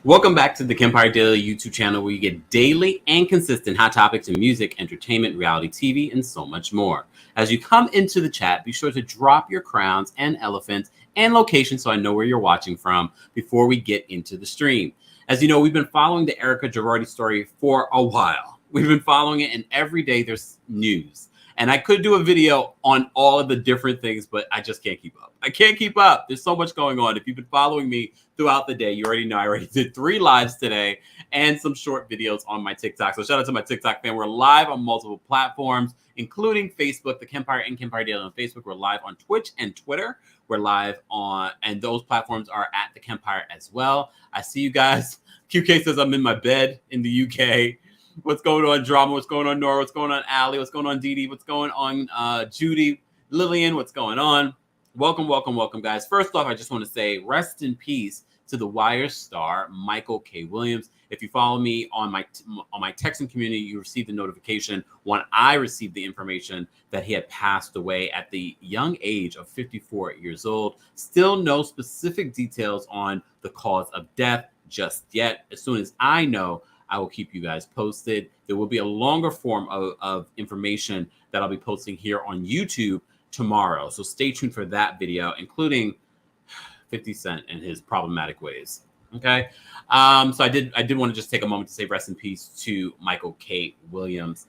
Welcome back to the Kempire Daily YouTube channel, where you get daily and consistent hot topics in music, entertainment, reality TV, and so much more. As you come into the chat, be sure to drop your crowns and elephants and location so I know where you're watching from before we get into the stream. As you know, we've been following the Erika Jayne story for a while. We've been following it, and every day there's news. And I could do a video on all of the different things, but I just can't keep up. I can't keep up. There's so much going on. If you've been following me throughout the day, you already know I already did 3 lives today and some short videos on my TikTok. So shout out to my TikTok fan. We're live on multiple platforms, including Facebook, the Kempire and Kempire Daily on Facebook. We're live on Twitch and Twitter. We're live on, and those platforms are at the Kempire as well. I see you guys. QK says I'm in my bed in the UK. What's going on, Drama? What's going on, Nora? What's going on, Allie? What's going on, Dee Dee? What's going on, Judy? Lillian, what's going on? Welcome, welcome, welcome, guys. First off, I just want to say rest in peace to the Wire star, Michael K. Williams. If you follow me on my texting community, you received a notification when I received the information that he had passed away at the young age of 54 years old. Still no specific details on the cause of death just yet. As soon as I know, I will keep you guys posted. There will be a longer form of information that I'll be posting here on YouTube tomorrow. So stay tuned for that video, including 50 Cent and his problematic ways. Okay. So I did want to just take a moment to say rest in peace to Michael K. Williams.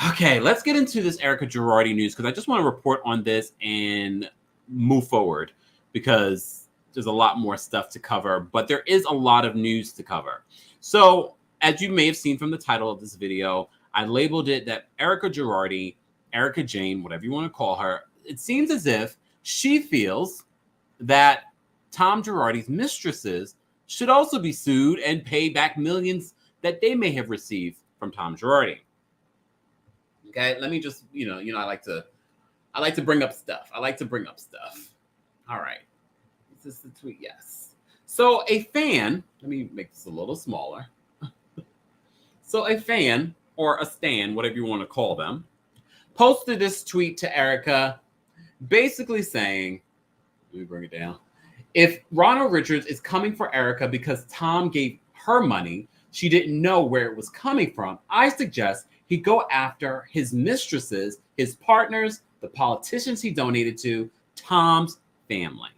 Okay, let's get into this Erika Jayne news, because I just want to report on this and move forward, because there's a lot more stuff to cover, but there is a lot of news to cover. So, as you may have seen from the title of this video, I labeled it that Erika Jayne, whatever you want to call her, it seems as if she feels that Tom Girardi's mistresses should also be sued and pay back millions that they may have received from Tom Girardi. Okay, let me just, I like to bring up stuff. All right. Is this the tweet? Yes. So a fan, let me make this a little smaller. So a fan, or a stan, whatever you want to call them, posted this tweet to Erika, basically saying, let me bring it down. If Ronald Richards is coming for Erika because Tom gave her money, she didn't know where it was coming from, I suggest he go after his mistresses, his partners, the politicians he donated to, Tom's family.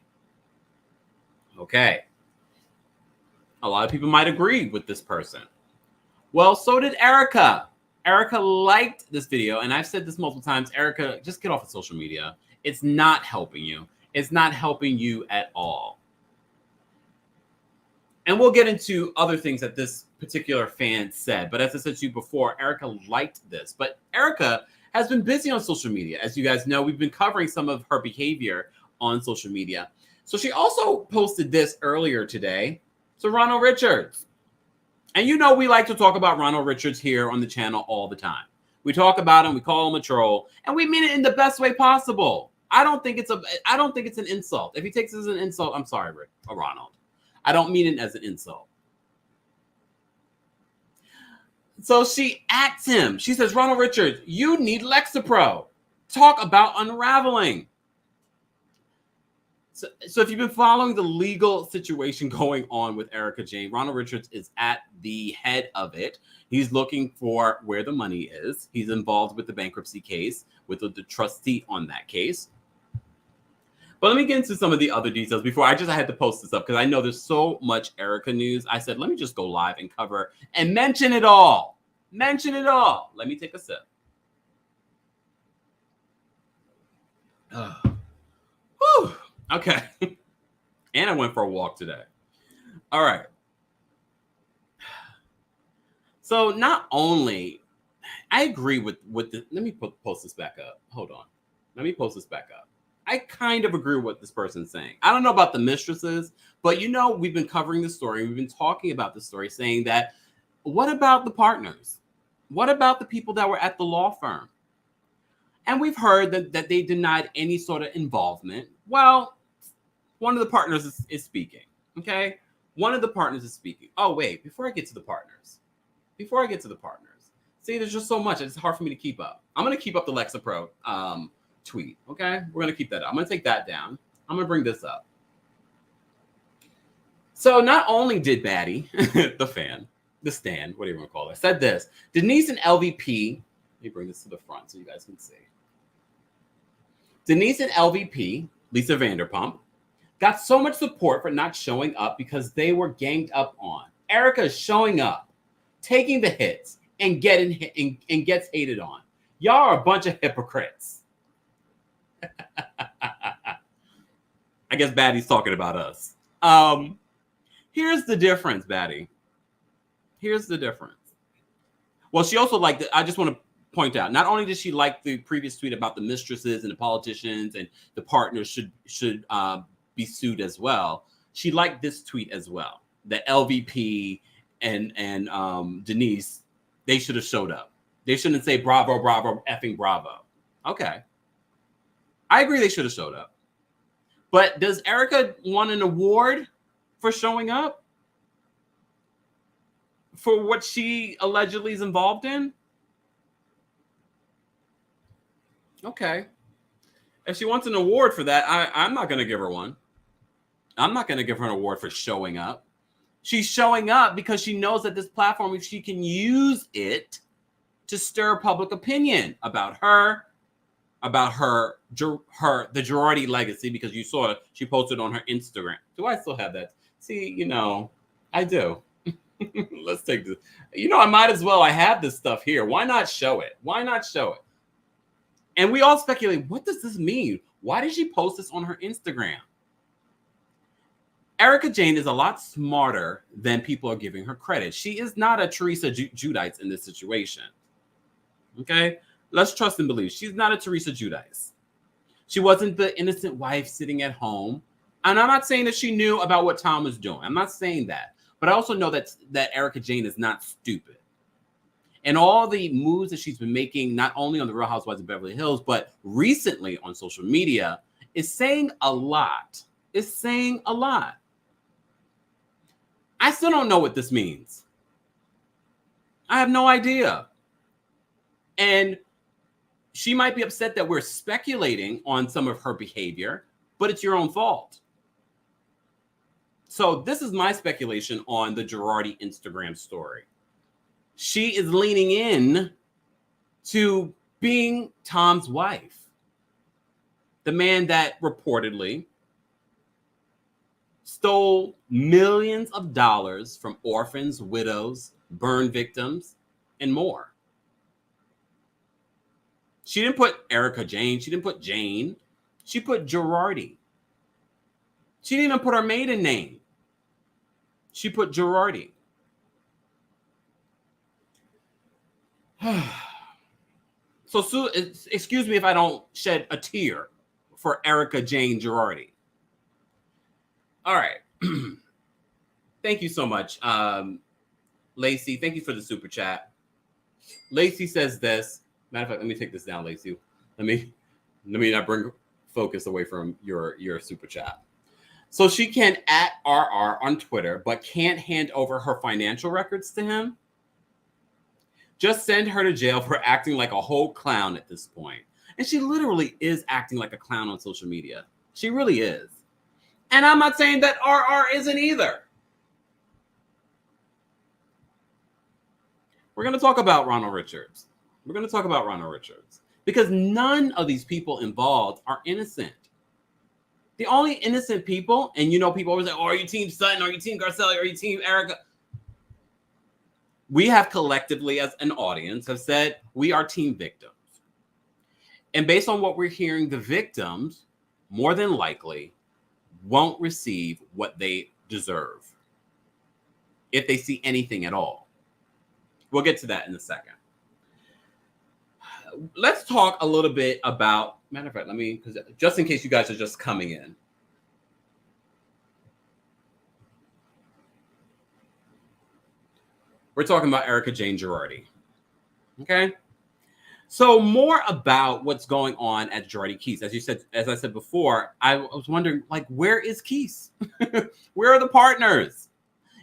Okay. A lot of people might agree with this person. Well, so did Erika. Erika liked this video, and I've said this multiple times. Erika, just get off of social media. It's not helping you. It's not helping you at all. And we'll get into other things that this particular fan said. But as I said to you before, Erika liked this. But Erika has been busy on social media. As you guys know, we've been covering some of her behavior on social media. So she also posted this earlier today to Ronald Richards. And we like to talk about Ronald Richards here on the channel all the time. We talk about him, we call him a troll, and we mean it in the best way possible. I don't think it's an insult. If he takes it as an insult, I'm sorry, Ronald. I don't mean it as an insult. So she asks him, she says, Ronald Richards, you need Lexapro. Talk about unraveling. So if you've been following the legal situation going on with Erika Jayne, Ronald Richards is at the head of it. He's looking for where the money is. He's involved with the bankruptcy case, with the trustee on that case. But let me get into some of the other details before I had to post this up, because I know there's so much Erika news. I said, let me just go live and cover and mention it all. Mention it all. Let me take a sip. Whew. Okay. And I went for a walk today. All right. So not only, I agree with the, let me post this back up. Hold on. Let me post this back up. I kind of agree with what this person's saying. I don't know about the mistresses, but we've been covering the story. We've been talking about the story, saying that, what about the partners? What about the people that were at the law firm? And we've heard that they denied any sort of involvement. Well, one of the partners is speaking, okay? One of the partners is speaking. Oh, wait, before I get to the partners. See, there's just so much. It's hard for me to keep up. I'm going to keep up the Lexapro tweet, okay? We're going to keep that up. I'm going to take that down. I'm going to bring this up. So not only did Batty, the stand, whatever you want to call it, said this, Denise and LVP, let me bring this to the front so you guys can see. Denise and LVP, Lisa Vanderpump, got so much support for not showing up because they were ganged up on. Erika is showing up, taking the hits, and getting hit and gets hated on. Y'all are a bunch of hypocrites. I guess Batty's talking about us. Here's the difference, Batty. Here's the difference. Well, she also liked it. I just want to point out, not only did she like the previous tweet about the mistresses and the politicians and the partners should be sued as well, she liked this tweet as well. The LVP and Denise, they should have showed up. They shouldn't say bravo, bravo, effing bravo. Okay. I agree they should have showed up. But does Erika want an award for showing up? For what she allegedly is involved in? Okay. If she wants an award for that, I'm not going to give her one. I'm not going to give her an award for showing up. She's showing up because she knows that this platform, if she can use it to stir public opinion about her, the Girardi legacy, because you saw it, she posted on her Instagram. Do I still have that? See, I do. Let's take this. I might as well. I have this stuff here. Why not show it? Why not show it? And we all speculate, what does this mean? Why did she post this on her Instagram? Erika Jayne is a lot smarter than people are giving her credit. She is not a Teresa Giudice in this situation. Okay? Let's trust and believe. She's not a Teresa Giudice. She wasn't the innocent wife sitting at home. And I'm not saying that she knew about what Tom was doing. I'm not saying that. But I also know that Erika Jayne is not stupid. And all the moves that she's been making, not only on the Real Housewives of Beverly Hills, but recently on social media, is saying a lot. It's saying a lot. I still don't know what this means. I have no idea. And she might be upset that we're speculating on some of her behavior, but it's your own fault. So this is my speculation on the Girardi Instagram story. She is leaning in to being Tom's wife, the man that reportedly stole millions of dollars from orphans, widows, burn victims, and more. She didn't put Erika Jayne. She didn't put Jane. She put Girardi. She didn't even put her maiden name. She put Girardi. So, excuse me if I don't shed a tear for Erika Jayne Girardi. All right. Thank you so much, Lacey. Thank you for the super chat. Lacey says this. Matter of fact, let me take this down, Lacey. Let me not bring focus away from your super chat. So she can @RR on Twitter, but can't hand over her financial records to him. Just send her to jail for acting like a whole clown at this point. And she literally is acting like a clown on social media. She really is. And I'm not saying that RR isn't either. We're going to talk about Ronald Richards. We're going to talk about Ronald Richards. Because none of these people involved are innocent. The only innocent people, and people always say, are you team Sutton? Are you team Garcelli? Are you team Erika? We have collectively, as an audience, have said we are team victims. And based on what we're hearing, the victims, more than likely, won't receive what they deserve if they see anything at all. We'll get to that in a second. Let's talk a little bit about, matter of fact, because just in case you guys are just coming in. We're talking about Erika Jayne Girardi. Okay? So more about what's going on at Girardi Keys. As I said before, I was wondering, where is Keys? Where are the partners?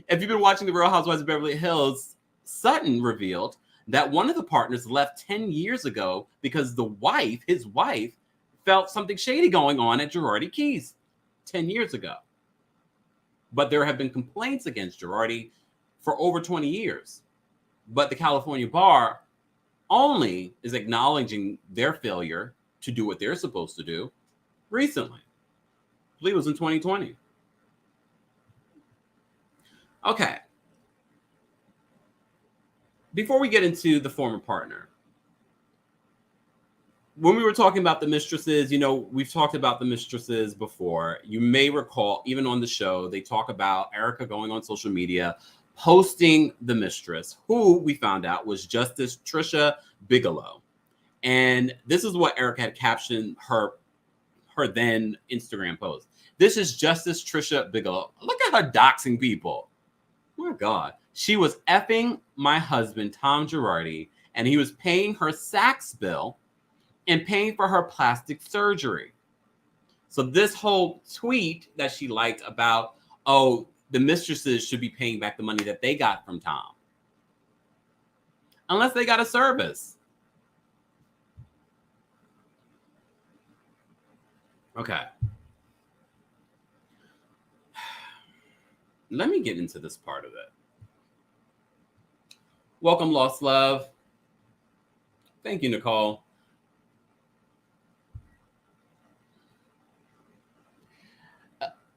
If you've been watching The Real Housewives of Beverly Hills, Sutton revealed that one of the partners left 10 years ago because his wife, felt something shady going on at Girardi Keys 10 years ago. But there have been complaints against Girardi for over 20 years. But the California bar only is acknowledging their failure to do what they're supposed to do recently. I believe it was in 2020. Okay. Before we get into the former partner, when we were talking about the mistresses, we've talked about the mistresses before. You may recall, even on the show, they talk about Erika going on social media, posting the mistress, who we found out was Justice Trisha Bigelow. And this is what Erika had captioned her then Instagram post. This is Justice Trisha Bigelow. Look at her doxing people. Oh my God. She was effing my husband, Tom Girardi, and he was paying her Saks bill and paying for her plastic surgery. So this whole tweet that she liked about, the mistresses should be paying back the money that they got from Tom. Unless they got a service. Okay. Let me get into this part of it. Welcome, Lost Love. Thank you, Nicole.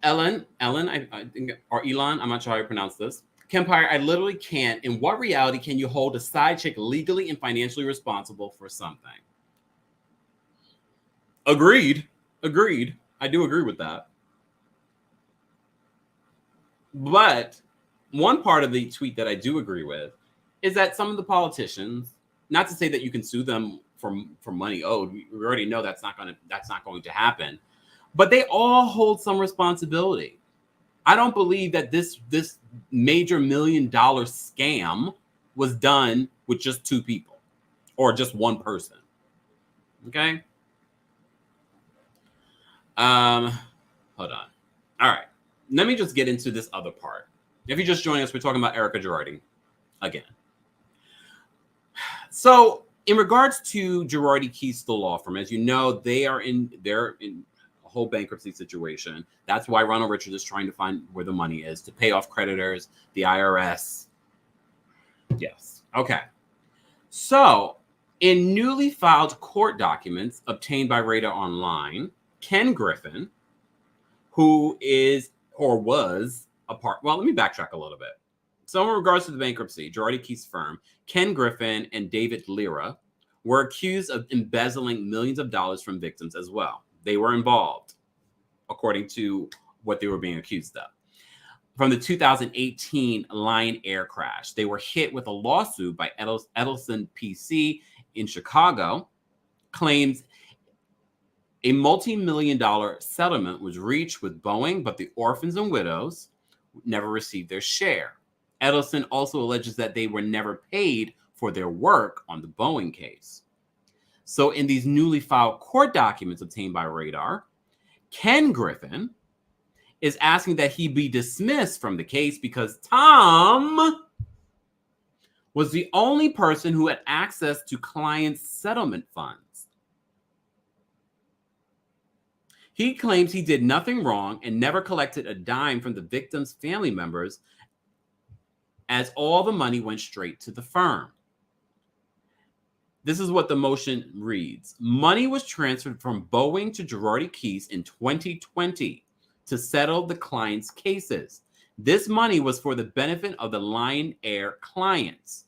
Ellen, I think, or Elon, I'm not sure how you pronounce this. Kempire, I literally can't. In what reality can you hold a side chick legally and financially responsible for something? Agreed. I do agree with that. But one part of the tweet that I do agree with is that some of the politicians, not to say that you can sue them for money owed, we already know that's not going to happen, but they all hold some responsibility. I don't believe that this major $1 million scam was done with just two people or just one person. Okay. Hold on. All right. Let me just get into this other part. If you're just joining us, we're talking about Erika Jayne again. So in regards to Girardi Keese, the law firm, as you know, they're in a whole bankruptcy situation. That's why Ronald Richards is trying to find where the money is to pay off creditors, the IRS. Yes. Okay. So in newly filed court documents obtained by Radar Online, Ken Griffin, who is or was a part. Well, let me backtrack a little bit. So in regards to the bankruptcy, Girardi Keese firm, Ken Griffin and David Lira were accused of embezzling millions of dollars from victims as well. They were involved, according to what they were being accused of. From the 2018 Lion Air crash, they were hit with a lawsuit by Edelson PC in Chicago, claims a multi-million-dollar settlement was reached with Boeing, but the orphans and widows never received their share. Edelson also alleges that they were never paid for their work on the Boeing case. So in these newly filed court documents obtained by Radar, Ken Griffin is asking that he be dismissed from the case because Tom was the only person who had access to clients' settlement funds. He claims he did nothing wrong and never collected a dime from the victims' family members, as all the money went straight to the firm. This is what the motion reads. Money was transferred from Boeing to Girardi Keese in 2020 to settle the clients' cases. This money was for the benefit of the Lion Air clients,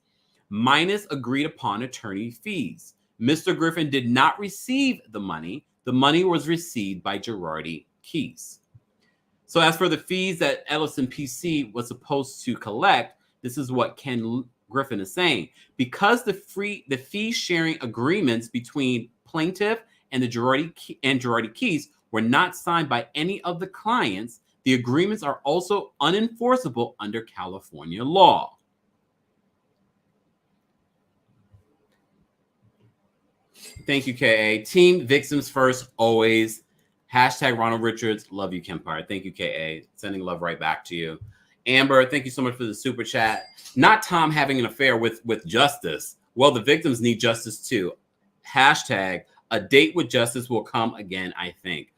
minus agreed upon attorney fees. Mr. Griffin did not receive the money. The money was received by Girardi Keese. So as for the fees that Ellison PC was supposed to collect, this is what Ken Griffin is saying. Because the fee sharing agreements between plaintiff and Girardi Keese were not signed by any of the clients, the agreements are also unenforceable under California law. Thank you, KA. Team victims first, always. Hashtag Ronald Richards. Love you, Kempire. Thank you, KA. Sending love right back to you. Amber, thank you so much for the super chat. Not Tom having an affair with justice. Well, the victims need justice too. Hashtag a date with justice will come again, I think.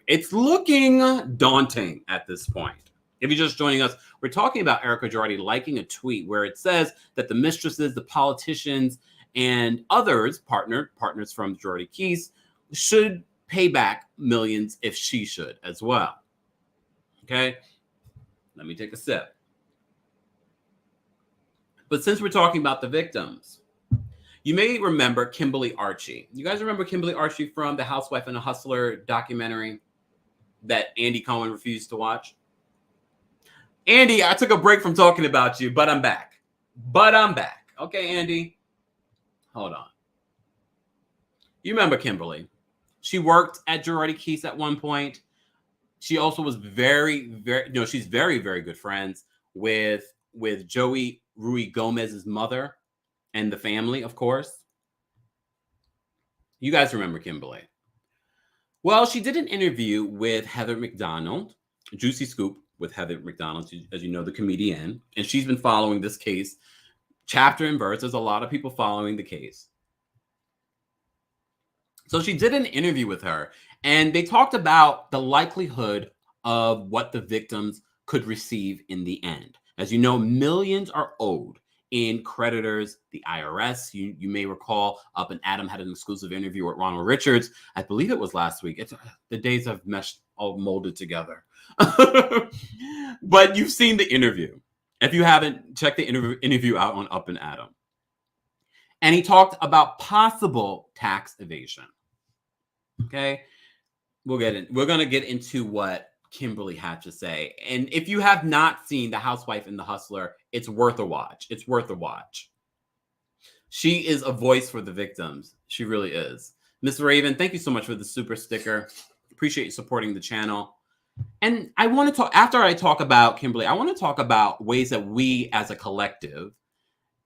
It's looking daunting at this point. If you're just joining us, we're talking about Erika Jayne liking a tweet where it says that the mistresses, the politicians, and others, partners from Girardi Keese, should pay back millions if she should as well. Okay, let me take a sip. But since we're talking about the victims, you may remember Kimberly Archie. You guys remember Kimberly Archie from the Housewife and the Hustler documentary that Andy Cohen refused to watch? Andy, I took a break from talking about you, but I'm back. Okay, Andy, hold on. You remember Kimberly. She worked at Girardi Keese at one point. She also was she's very, very good friends with Joey Rui Gomez's mother and the family, of course. You guys remember Kimberly. Well, she did an interview with Heather McDonald, Juicy Scoop with Heather McDonald, as you know, the comedian, and she's been following this case chapter and verse. There's a lot of people following the case. So she did an interview with her, and they talked about the likelihood of what the victims could receive in the end. As you know, millions are owed in creditors, the IRS. You may recall Up and Adam had an exclusive interview with Ronald Richards. I believe it was last week. The days have meshed, all molded together. But you've seen the interview. If you haven't, check the interview out on Up and Adam. And he talked about possible tax evasion. Okay, we're going to get into what Kimberly had to say. And if you have not seen The Housewife and the Hustler, it's worth a watch. It's worth a watch. She is a voice for the victims. She really is. Miss Raven, thank you so much for the super sticker. Appreciate you supporting the channel. And I want to talk, after I talk about Kimberly, I want to talk about ways that we as a collective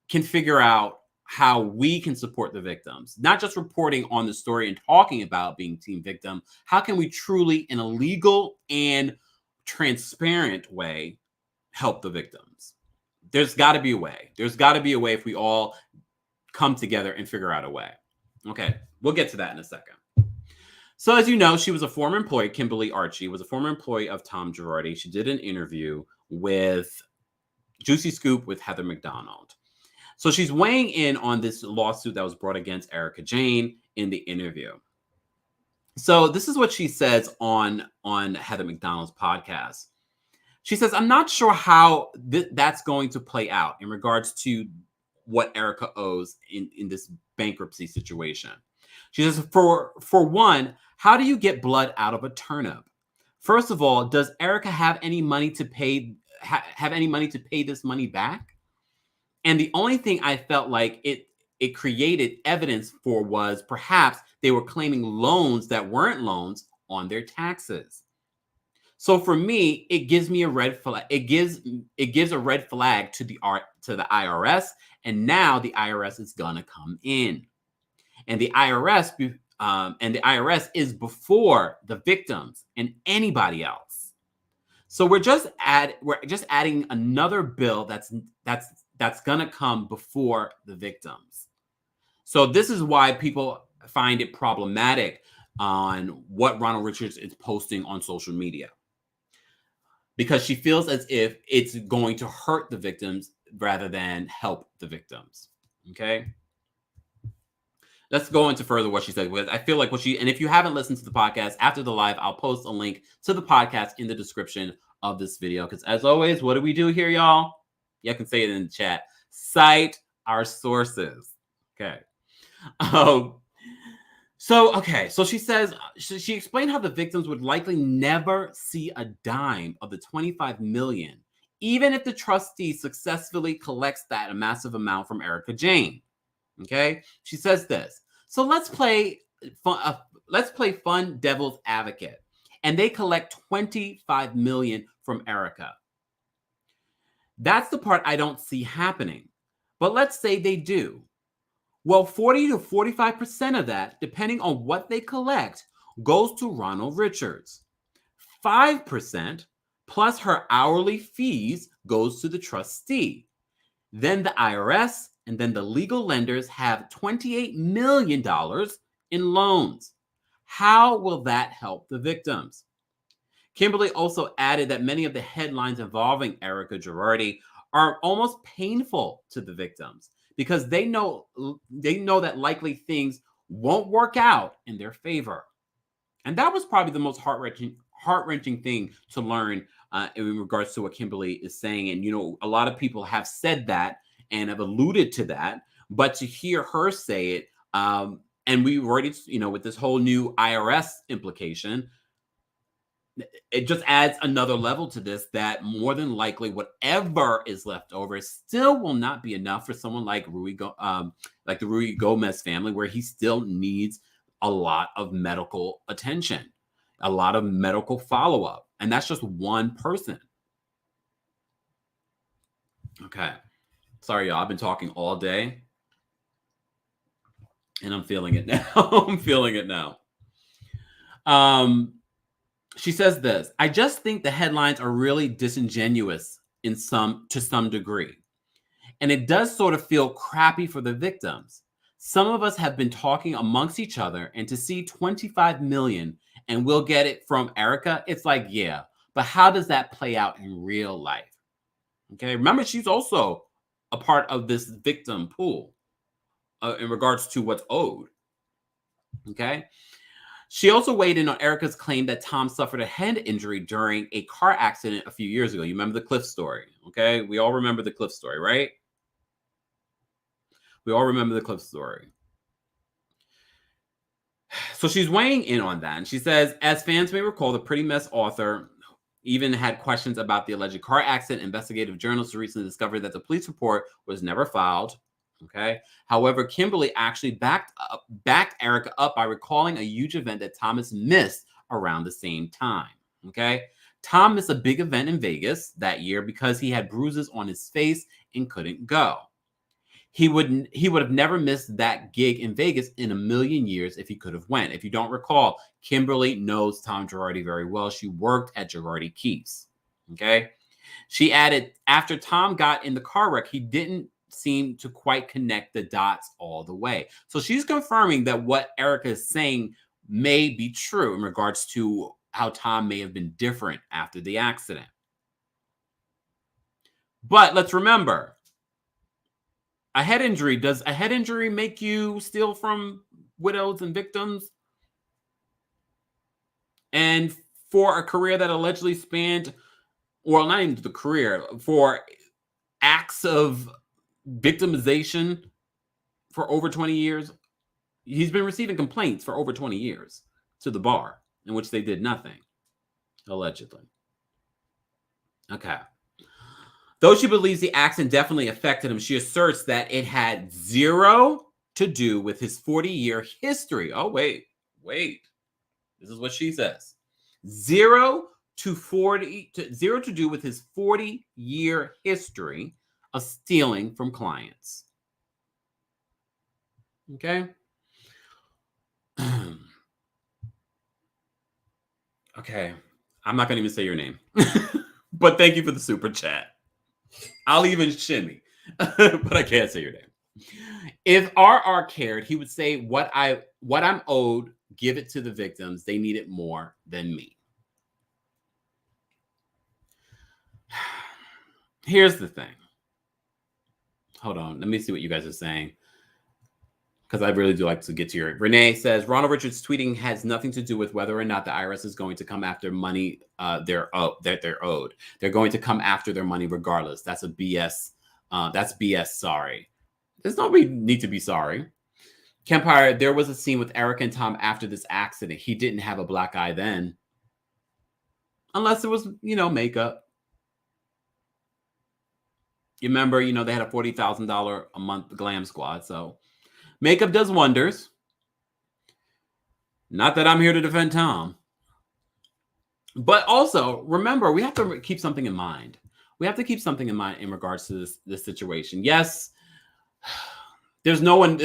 can figure out how we can support the victims, not just reporting on the story and talking about being team victim. How can we truly, in a legal and transparent way, help the victims? There's got to be a way. There's got to be a way if we all come together and figure out a way. Okay, we'll get to that in a second. So as you know, she was a former employee. Kimberly Archie was a former employee of Tom Girardi. She did an interview with Juicy Scoop with Heather McDonald. So she's weighing in on this lawsuit that was brought against Erika Jayne in the interview. So this is what she says on Heather McDonald's podcast. She says, I'm not sure how that's going to play out in regards to what Erika owes in this bankruptcy situation. She says, for one, how do you get blood out of a turnip? First of all, does Erika have any money to pay this money back? And the only thing I felt like it created evidence for was perhaps they were claiming loans that weren't loans on their taxes. So for me, it gives me a red flag. It gives a red flag to the IRS, and now the IRS is gonna come in, and the IRS is before the victims and anybody else. So we're just adding another bill that's going to come before the victims. So this is why people find it problematic on what Ronald Richards is posting on social media, because she feels as if it's going to hurt the victims rather than help the victims. Okay. Let's go into further what she said. I feel like and if you haven't listened to the podcast after the live, I'll post a link to the podcast in the description of this video. Because as always, what do we do here, y'all? You can say it in the chat. Cite our sources. Okay. So she says, she explained how the victims would likely never see a dime of the $25 million, even if the trustee successfully collects that a massive amount from Erika Jayne. Okay. She says this. So let's play fun devil's advocate, and they collect $25 million from Erika. That's the part I don't see happening. But let's say they do. Well, 40 to 45% of that, depending on what they collect, goes to Ronald Richards. 5% plus her hourly fees goes to the trustee. Then the IRS and then the legal lenders have $28 million in loans. How will that help the victims? Kimberly also added that many of the headlines involving Erika Jayne are almost painful to the victims because they know that likely things won't work out in their favor. And that was probably the most heart-wrenching thing to learn in regards to what Kimberly is saying. And, a lot of people have said that and have alluded to that, but to hear her say it, and we already, with this whole new IRS implication, it just adds another level to this, that more than likely whatever is left over still will not be enough for someone like the Ruy Gomez family, where he still needs a lot of medical attention, a lot of medical follow-up. And that's just one person. Okay. Sorry, y'all. I've been talking all day. And I'm feeling it now. I'm feeling it now. She says this: I just think the headlines are really disingenuous to some degree. And it does sort of feel crappy for the victims. Some of us have been talking amongst each other, and to see 25 million and we'll get it from Erika, it's like, yeah, but how does that play out in real life? Okay, remember, she's also a part of this victim pool in regards to what's owed. Okay. She also weighed in on Erika's claim that Tom suffered a head injury during a car accident a few years ago. You remember the Cliff story, okay? We all remember the Cliff story, right? We all remember the Cliff story. So she's weighing in on that. And she says, as fans may recall, the Pretty Mess author even had questions about the alleged car accident. Investigative journalists recently discovered that the police report was never filed. Okay. However, Kimberly actually backed Erika up by recalling a huge event that Thomas missed around the same time. Okay. Tom missed a big event in Vegas that year because he had bruises on his face and couldn't go. He would have never missed that gig in Vegas in a million years if he could have went. If you don't recall, Kimberly knows Tom Girardi very well. She worked at Girardi Keeps. Okay. She added, after Tom got in the car wreck, he didn't seem to quite connect the dots all the way. So she's confirming that what Erika is saying may be true in regards to how Tom may have been different after the accident. But let's remember, does a head injury make you steal from widows and victims? And for a career that allegedly spanned, well, not even the career, for acts of victimization for over 20 years, he's been receiving complaints for over 20 years to the bar, in which they did nothing, allegedly. Okay. Though she believes the accident definitely affected him, she asserts that it had zero to do with his 40-year history. Oh, wait. This is what she says. Zero to do with his 40-year history of stealing from clients. Okay. Okay. I'm not going to even say your name, but thank you for the super chat. I'll even shimmy, but I can't say your name. If RR cared, he would say, what I'm owed, give it to the victims. They need it more than me. Here's the thing. Hold on. Let me see what you guys are saying, because I really do like to get to your... Renee says, Ronald Richards tweeting has nothing to do with whether or not the IRS is going to come after money that they're owed. They're going to come after their money regardless. That's a BS. That's BS. Sorry. There's no need to be sorry. Kempire, there was a scene with Erika and Tom after this accident. He didn't have a black eye then. Unless it was, makeup. You remember, they had a $40,000 a month glam squad. So makeup does wonders. Not that I'm here to defend Tom. But also, remember, we have to keep something in mind. We have to keep something in mind in regards to this situation. Yes, there's no one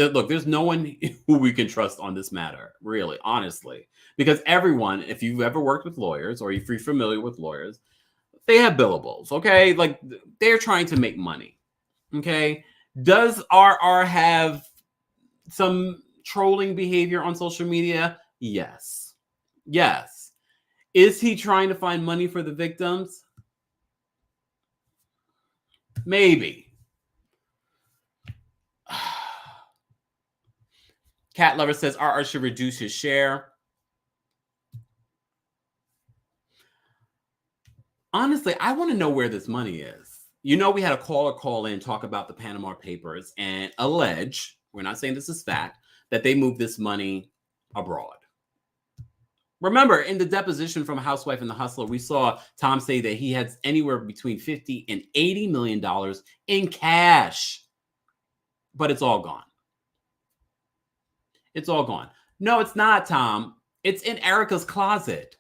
who we can trust on this matter, really, honestly. Because everyone, if you've ever worked with lawyers or if you're familiar with lawyers, they have billables, okay? Like, they're trying to make money, okay? Does RR have some trolling behavior on social media? Yes. Is he trying to find money for the victims? Maybe. Cat Lover says RR should reduce his share. Honestly, I want to know where this money is. You know, we had a caller call in, talk about the Panama Papers, and allege, we're not saying this is fact, that they moved this money abroad. Remember, in the deposition from Housewife and the Hustler, we saw Tom say that he had anywhere between $50 and $80 million in cash. But it's all gone. It's all gone. No, it's not, Tom. It's in Erika's closet.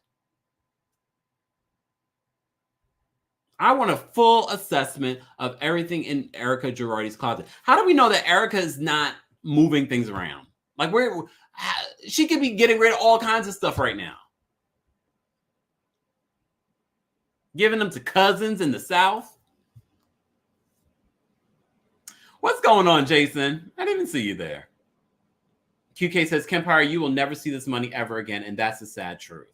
I want a full assessment of everything in Erika Girardi's closet. How do we know that Erika is not moving things around? Like, she could be getting rid of all kinds of stuff right now. Giving them to cousins in the South. What's going on, Jason? I didn't even see you there. QK says, Kempire, you will never see this money ever again, and that's the sad truth.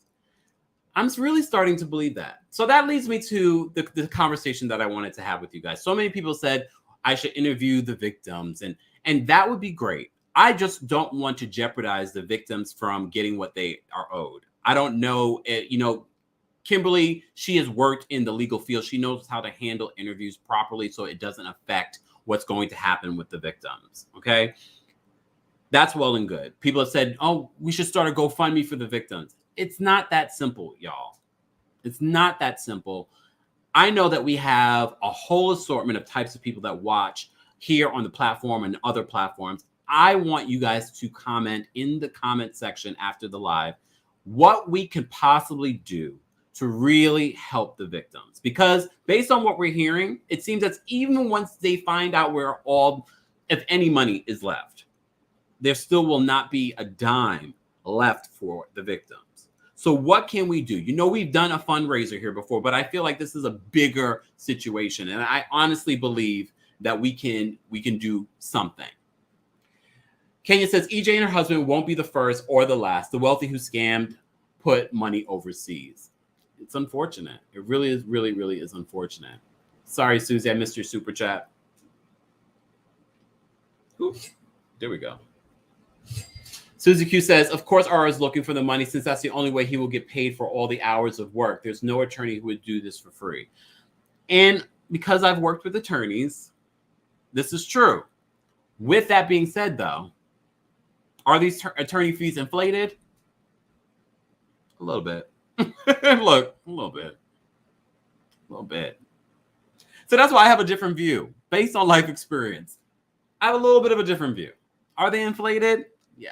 I'm really starting to believe that. So that leads me to the conversation that I wanted to have with you guys. So many people said I should interview the victims, and that would be great. I just don't want to jeopardize the victims from getting what they are owed. I don't know, Kimberly, she has worked in the legal field. She knows how to handle interviews properly so it doesn't affect what's going to happen with the victims, okay? That's well and good. People have said, oh, we should start a GoFundMe for the victims. It's not that simple, y'all. It's not that simple. I know that we have a whole assortment of types of people that watch here on the platform and other platforms. I want you guys to comment in the comment section after the live what we could possibly do to really help the victims. Because based on what we're hearing, it seems that even once they find out where all, if any money is left, there still will not be a dime left for the victims. So what can we do? You know, we've done a fundraiser here before, but I feel like this is a bigger situation. And I honestly believe that we can do something. Kenya says, EJ and her husband won't be the first or the last. The wealthy who scammed put money overseas. It's unfortunate. It really is, really is unfortunate. Sorry, Susie, I missed your super chat. Oops, there we go. Susie Q says, of course, RR is looking for the money since that's the only way he will get paid for all the hours of work. There's no attorney who would do this for free. And because I've worked with attorneys, this is true. With that being said, though, are these attorney fees inflated? A little bit. Look, a little bit. A little bit. So that's why I have a different view. Based on life experience, I have a little bit of a different view. Are they inflated? Yeah.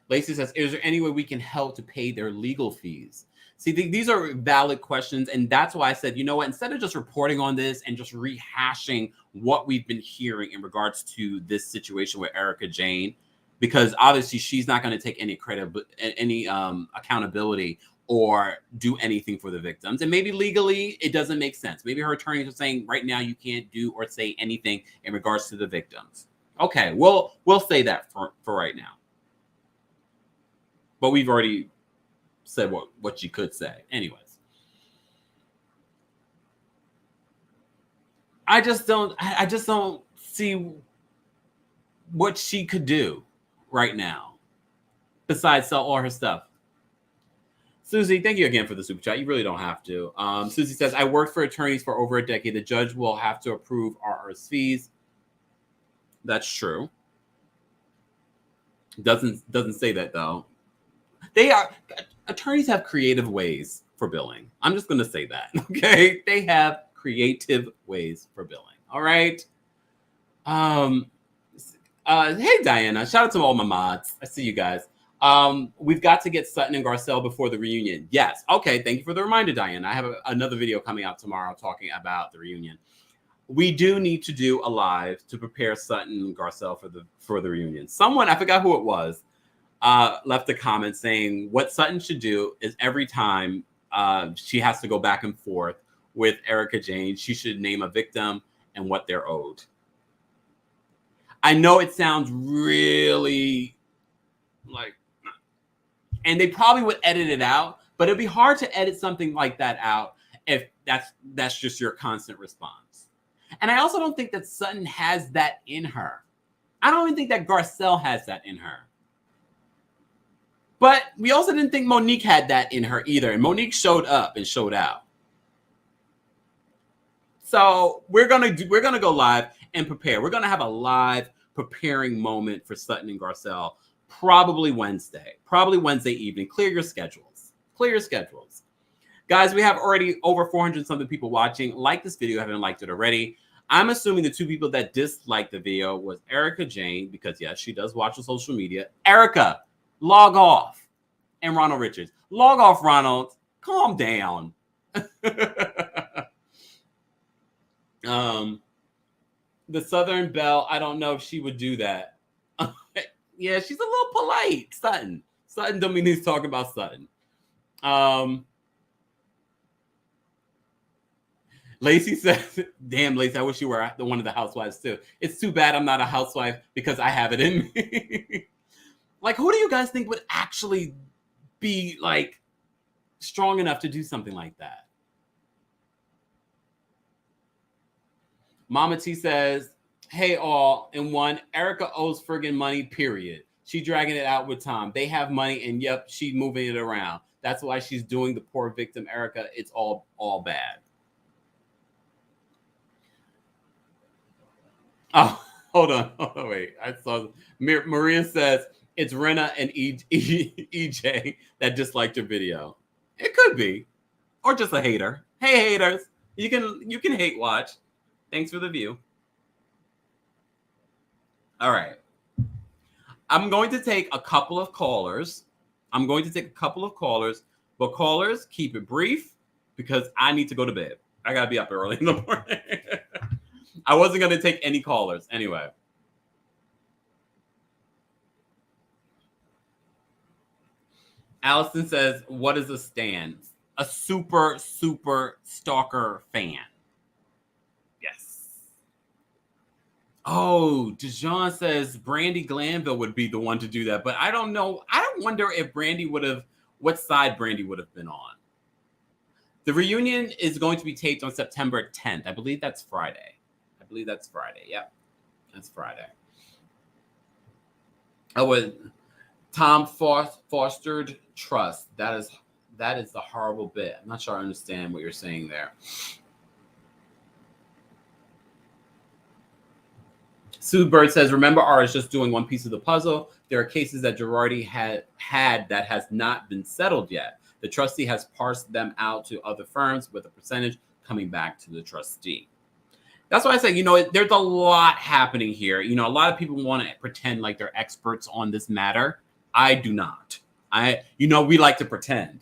Lacey says, is there any way we can help to pay their legal fees? See, these are valid questions. And that's why I said, you know what, instead of just reporting on this and just rehashing what we've been hearing in regards to this situation with Erika Jayne, because obviously she's not going to take any credit, any accountability or do anything for the victims. And maybe legally it doesn't make sense. Maybe her attorneys are saying right now you can't do or say anything in regards to the victims. Okay, we'll say that for right now. But we've already said what she could say. Anyways. I just don't see what she could do right now besides sell all her stuff. Susie, thank you again for the super chat. You really don't have to. Susie says, I worked for attorneys for over a decade. The judge will have to approve RR's fees. That's true. Doesn't say that though. Attorneys have creative ways for billing. I'm just going to say that. Okay. They have creative ways for billing. All right. Hey, Diana, shout out to all my mods. I see you guys. We've got to get Sutton and Garcelle before the reunion. Yes. Okay. Thank you for the reminder, Diana. I have another video coming out tomorrow talking about the reunion. We do need to do a live to prepare Sutton and Garcelle for the reunion. Someone, I forgot who it was, left a comment saying what Sutton should do is every time she has to go back and forth with Erika Jayne, she should name a victim and what they're owed. I know it sounds really Like, and they probably would edit it out, but it'd be hard to edit something like that out if that's just your constant response. And I also don't think that Sutton has that in her. I don't even think that Garcelle has that in her. But we also didn't think Monique had that in her either. And Monique showed up and showed out. So we're gonna go live and prepare. We're gonna have a live preparing moment for Sutton and Garcelle, probably Wednesday evening. Clear your schedules. Guys, we have already over 400 something people watching. Like this video, haven't liked it already. I'm assuming the two people that disliked the video was Erika Jayne, because yes, she does watch on social media. Erika, log off. And Ronald Richards. Log off, Ronald. Calm down. The Southern Belle, I don't know if she would do that. Yeah, she's a little polite. Sutton don't mean he's talking about Sutton. Lacey says, damn, Lacey, I wish you were one of the housewives too. It's too bad I'm not a housewife because I have it in me. Like, who do you guys think would actually be like strong enough to do something like that? Mama T says, hey all in one, Erika owes friggin' money, period. She dragging it out with Tom. They have money and yep, she's moving it around. That's why she's doing the poor victim, Erika. It's all bad. Oh, hold on, wait. I saw Maria says it's Rena and EJ that disliked your video. It could be, or just a hater. Hey haters, you can hate watch. Thanks for the view. All right, I'm going to take a couple of callers. But callers, keep it brief because I need to go to bed. I gotta be up early in the morning. I wasn't going to take any callers anyway. Allison says, what is a stan? A super stalker fan. Yes. Oh, Dijon says Brandy Glanville would be the one to do that. But I don't know. I don't wonder if what side Brandy would have been on. The reunion is going to be taped on September 10th. I believe that's Friday. Yep, that's Friday. Oh, Tom fostered trust. That is the horrible bit. I'm not sure I understand what you're saying there. Sue Bird says, remember, R is just doing one piece of the puzzle. There are cases that Girardi had that has not been settled yet. The trustee has parsed them out to other firms with a percentage coming back to the trustee. That's why I say, there's a lot happening here. A lot of people want to pretend like they're experts on this matter. I do not. We like to pretend,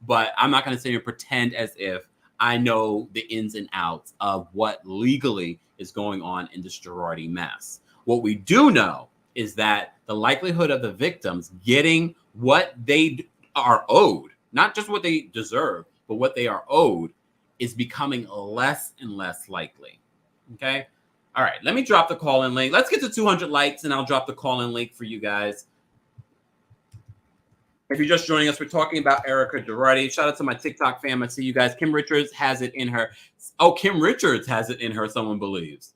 but I'm not going to sit here and pretend as if I know the ins and outs of what legally is going on in this Girardi mess. What we do know is that the likelihood of the victims getting what they are owed, not just what they deserve, but what they are owed, is becoming less and less likely. Okay. All right. Let me drop the call-in link. Let's get to 200 likes and I'll drop the call-in link for you guys. If you're just joining us, we're talking about Erika Girardi. Shout out to my TikTok fam. I see you guys. Kim Richards has it in her. Oh, Kim Richards has it in her, someone believes.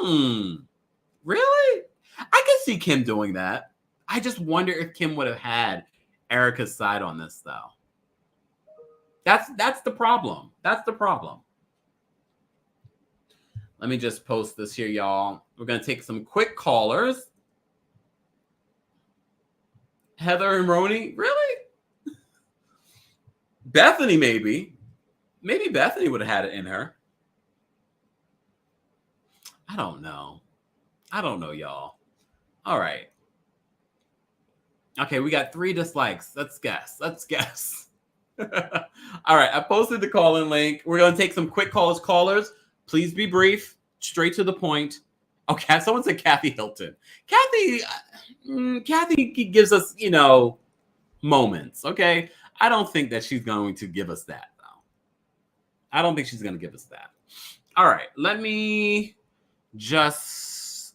Really? I can see Kim doing that. I just wonder if Kim would have had Erika's side on this, though. That's the problem. Let me just post this here, y'all. We're going to take some quick callers. Heather and Roni, really? Bethany, maybe. Maybe Bethany would have had it in her. I don't know, y'all. All right. Okay, we got 3 dislikes. Let's guess. All right, I posted the call-in link. We're going to take some quick calls. Callers, please be brief, straight to the point. Okay, someone said Kathy Hilton. Kathy gives us, moments, okay? I don't think that she's going to give us that, though. I don't think she's going to give us that. All right, let me just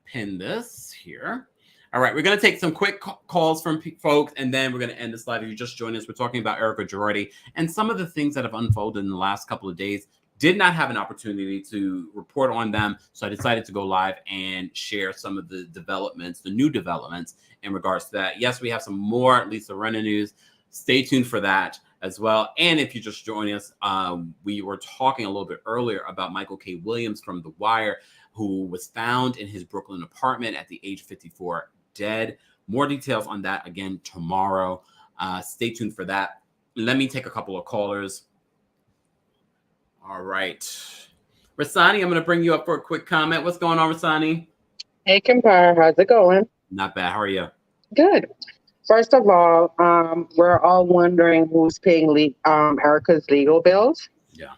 pin this here. All right, we're going to take some quick calls from folks, and then we're going to end this live. If you just joined us, we're talking about Erika Jayne and some of the things that have unfolded in the last couple of days. Did not have an opportunity to report on them, so I decided to go live and share some of the developments, the new developments in regards to that. Yes, we have some more Lisa Rinna news. Stay tuned for that as well. And if you just joined us, we were talking a little bit earlier about Michael K. Williams from The Wire, who was found in his Brooklyn apartment at the age of 54, dead. More details on that again tomorrow. Stay tuned for that. Let me take a couple of callers. All right. Rasani, I'm going to bring you up for a quick comment. What's going on, Rasani? Hey, Kempire. How's it going? Not bad. How are you? Good. First of all, we're all wondering who's paying Erika's legal bills. Yeah.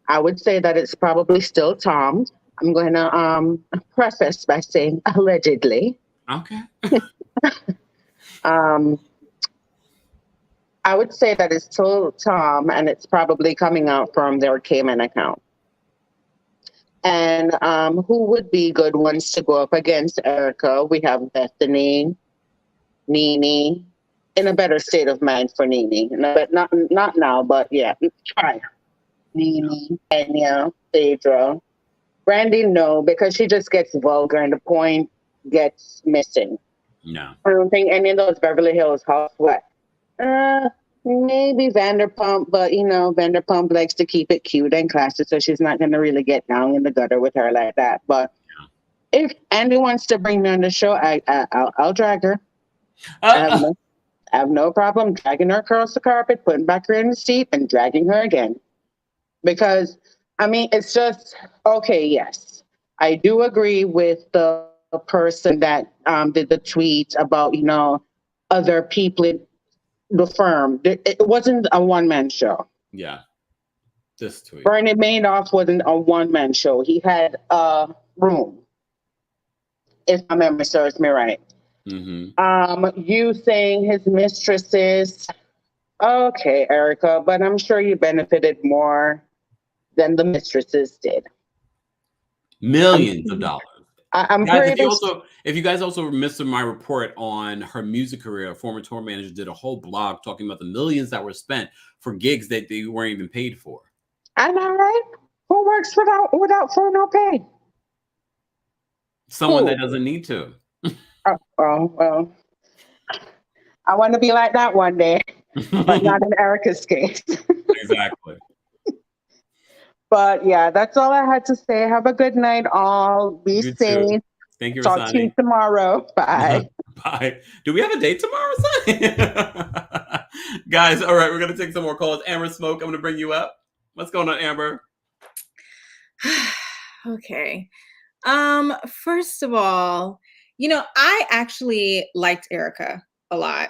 I would say that it's probably still Tom. I'm going to preface by saying allegedly. Okay. I would say that it's still Tom, and it's probably coming out from their Cayman account. And who would be good ones to go up against Erika? We have Bethany, Nene, in a better state of mind for Nene. But not now, but yeah, try. Nene, Kenya, Phaedra. Brandy, no, because she just gets vulgar and the point gets missing. No. I don't think any of those Beverly Hills housewives. Maybe Vanderpump, but Vanderpump likes to keep it cute and classy, so she's not going to really get down in the gutter with her like that. But if Andy wants to bring me on the show, I'll drag her. I have no problem dragging her across the carpet, putting back her in the seat, and dragging her again. Because, it's just, okay, yes. I do agree with the person that did the tweet about, other people in the firm. It wasn't a one-man show. Yeah. This tweet. Bernie Madoff wasn't a one-man show. He had a room, if my memory serves me right. Mm-hmm. You saying his mistresses, okay, Erika, but I'm sure you benefited more than the mistresses did. Millions of dollars. I'm guys, pretty if you guys also missed my report on her music career, a former tour manager did a whole blog talking about the millions that were spent for gigs that they weren't even paid for. I know, right? Who works without for no pay? Someone that doesn't need to. Well, I want to be like that one day, but not in Erika's case. Exactly. But yeah, that's all I had to say. Have a good night, all. Be safe. Thank you, Talk Rasani. to you tomorrow. Bye. Bye. Do we have a date tomorrow, Rasani? Guys, all right, we're going to take some more calls. Amber Smoke, I'm going to bring you up. What's going on, Amber? Okay. First of all, I actually liked Erika a lot.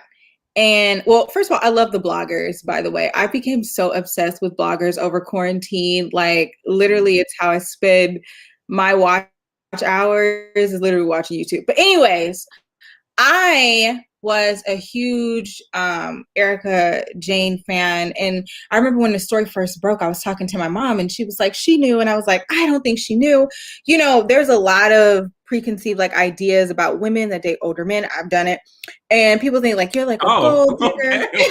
And well, first of all, I love the bloggers, by the way. I became so obsessed with bloggers over quarantine. Like literally it's how I spend my watch hours is literally watching YouTube. But anyways, I was a huge Erika Jayne fan. And I remember when the story first broke, I was talking to my mom and she was like, she knew. And I was like, I don't think she knew. There's a lot of preconceived ideas about women that date older men. I've done it. And people think you're like a gold digger. Okay.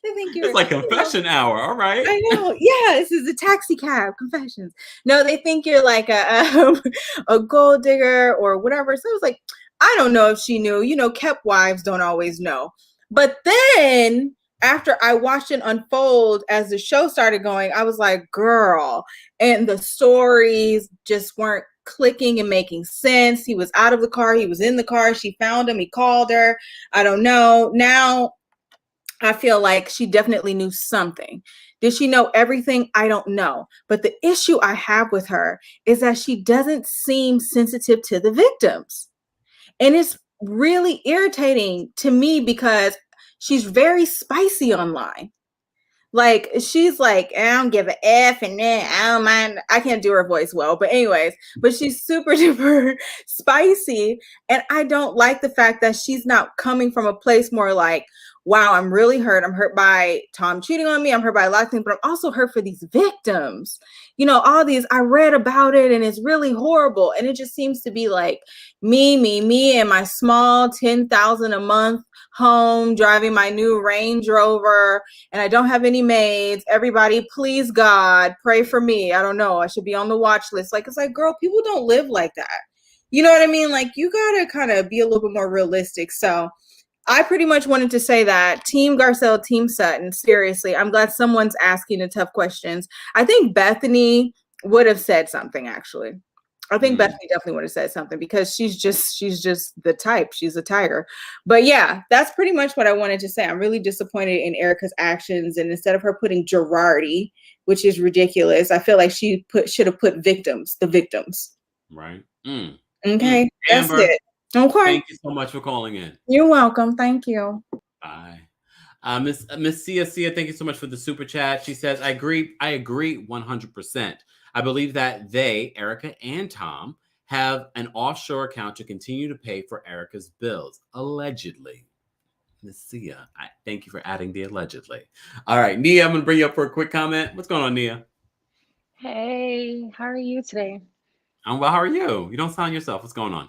They think you're it's like confession hour. All right. I know. Yeah, this is a taxi cab confessions. No, they think you're like a gold digger or whatever. So it was like, I don't know if she knew. Kept wives don't always know. But then after I watched it unfold as the show started going, I was like, girl, and the stories just weren't clicking and making sense. He was out of the car. He was in the car. She found him. He called her. I don't know. Now I feel like she definitely knew something. Did she know everything? I don't know. But the issue I have with her is that she doesn't seem sensitive to the victims. And it's really irritating to me because she's very spicy online. She's like, I don't give a F and then I don't mind. I can't do her voice well, but anyways, but she's super duper spicy. And I don't like the fact that she's not coming from a place more like, wow, I'm really hurt. I'm hurt by Tom cheating on me. I'm hurt by a lot of things, but I'm also hurt for these victims. You know, all these, I read about it and it's really horrible. And it just seems to be like me, and my small 10,000 a month home, driving my new Range Rover, and I don't have any maids. Everybody, please God, pray for me. I don't know. I should be on the watch list. Like, it's like, girl, people don't live like that. You know what I mean? Like, you gotta kind of be a little bit more realistic. So I pretty much wanted to say that Team Garcelle, Team Sutton, seriously, I'm glad someone's asking the tough questions. I think Bethany would have said something, actually. I think Bethany definitely would have said something because she's just the type. She's a tiger. But yeah, that's pretty much what I wanted to say. I'm really disappointed in Erika's actions. And instead of her putting Girardi, which is ridiculous, I feel like she should have put victims, the victims. Right. Okay, that's Amber, it. Okay. thank you so much for calling in. You're welcome. Thank you. Bye. Miss Sia, thank you so much for the super chat. She says, I agree 100%. I believe that they, Erika and Tom, have an offshore account to continue to pay for Erika's bills, allegedly. Miss Sia, thank you for adding the allegedly. All right, Nia, I'm going to bring you up for a quick comment. What's going on, Nia? Hey, how are you today? I'm well. How are you? You don't sound yourself. What's going on?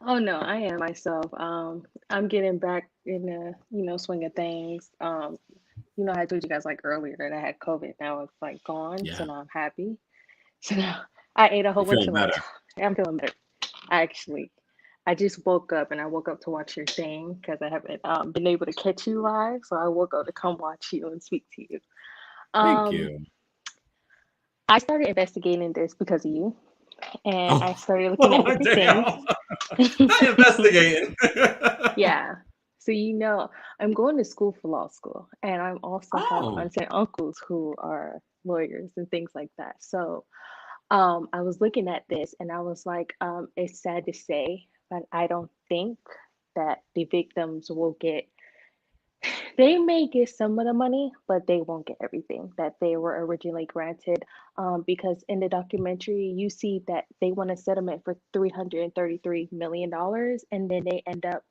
Oh no, I am myself. I'm getting back in the, swing of things. I told you guys like earlier that I had COVID. Now it's like gone, so Yeah. now I'm happy. So now I ate a whole You're bunch feeling of better. I'm feeling better. Actually, I just woke up and I woke up to watch your thing because I haven't been able to catch you live. So I woke up to come watch you and speak to you. Thank Um, you. I started investigating this because of you, and I Oh, started looking at different things. Not investigating. Yeah. So I'm going to school for law school, and I'm also have Oh. aunts and uncles who are lawyers and things like that. So I was looking at this and I was like, it's sad to say, but I don't think that the victims will get, they may get some of the money, but they won't get everything that they were originally granted. Because in the documentary, you see that they want a settlement for $333 million, and then they end up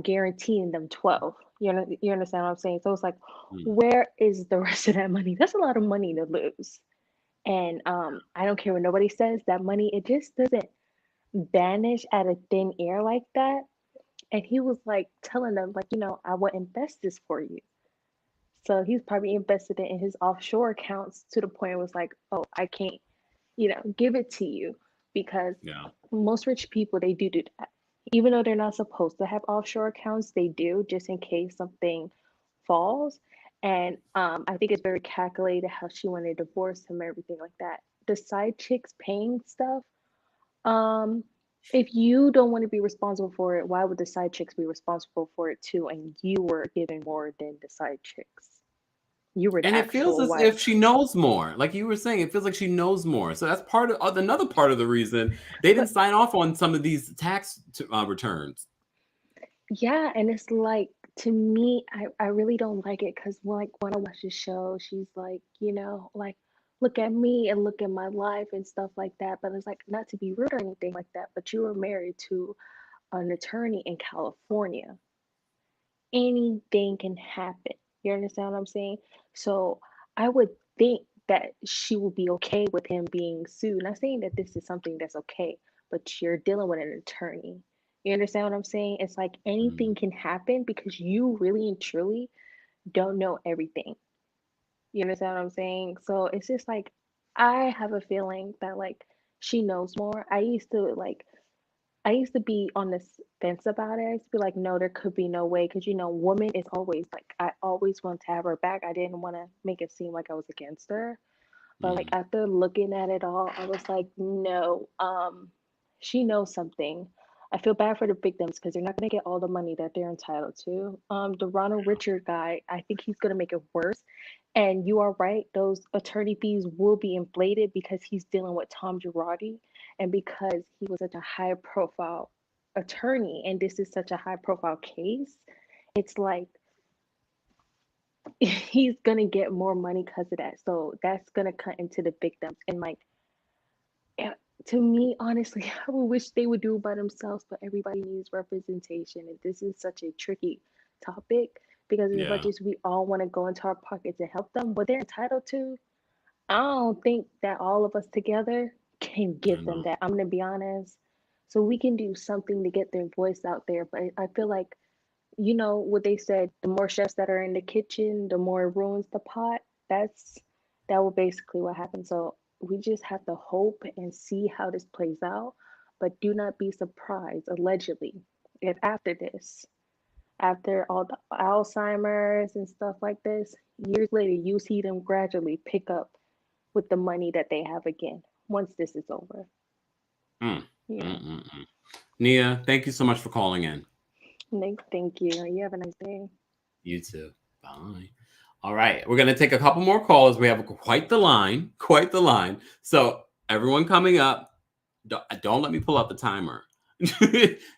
guaranteeing them 12. You understand what I'm saying? So it's like, where is the rest of that money? That's a lot of money to lose. And I don't care what nobody says, that money, it just doesn't vanish out of thin air like that. And he was like telling them, like, I will invest this for you. So he's probably invested it in his offshore accounts to the point it was like, oh, I can't, give it to you, because most rich people, they do that. Even though they're not supposed to have offshore accounts, they do, just in case something falls. And I think it's very calculated how she wanted to divorce him and everything like that. The side chicks paying stuff, if you don't want to be responsible for it, why would the side chicks be responsible for it too? And you were giving more than the side chicks. You were the And it feels actual as wife. if she knows more. Like you were saying, it feels like she knows more. So that's part of another part of the reason they didn't sign off on some of these tax returns. Yeah, and it's like, to me, I really don't like it because, like, when I watch the show, she's like, like, look at me and look at my life and stuff like that. But it's like, not to be rude or anything like that, but you were married to an attorney in California. Anything can happen. You understand what I'm saying? So I would think that she will be okay with him being sued. Not saying that this is something that's okay, but you're dealing with an attorney. You understand what I'm saying? It's like anything can happen because you really and truly don't know everything. You understand what I'm saying? So it's just like, I have a feeling that, like, she knows more. I used to be on this fence about it. I used to be like, no, there could be no way. Because, woman is always like, I always want to have her back. I didn't want to make it seem like I was against her. But like, after looking at it all, I was like, no, she knows something. I feel bad for the victims because they're not going to get all the money that they're entitled to. The Ronald Richard guy, I think he's going to make it worse. And you are right, those attorney fees will be inflated because he's dealing with Tom Girardi, and because he was such a high profile attorney and this is such a high profile case, it's like he's gonna get more money because of that. So that's gonna cut into the victims. And like, to me, honestly, I would wish they would do it by themselves, but everybody needs representation. And this is such a tricky topic because as Yeah. much as we all want to go into our pockets and help them, what they're entitled to, I don't think that all of us together can give them that. I'm gonna be honest. So we can do something to get their voice out there. But I feel like, you know what they said, the more chefs that are in the kitchen, the more it ruins the pot. That will basically what happened. So we just have to hope and see how this plays out. But do not be surprised, allegedly, if after this, after all the Alzheimer's and stuff like this, years later, you see them gradually pick up with the money that they have again once this is over. Yeah. Nia, thank you so much for calling in. Nick, thank you. You have a nice day. You too. Bye. All right, we're gonna take a couple more calls. We have quite the line. So everyone coming up, don't let me pull out the timer.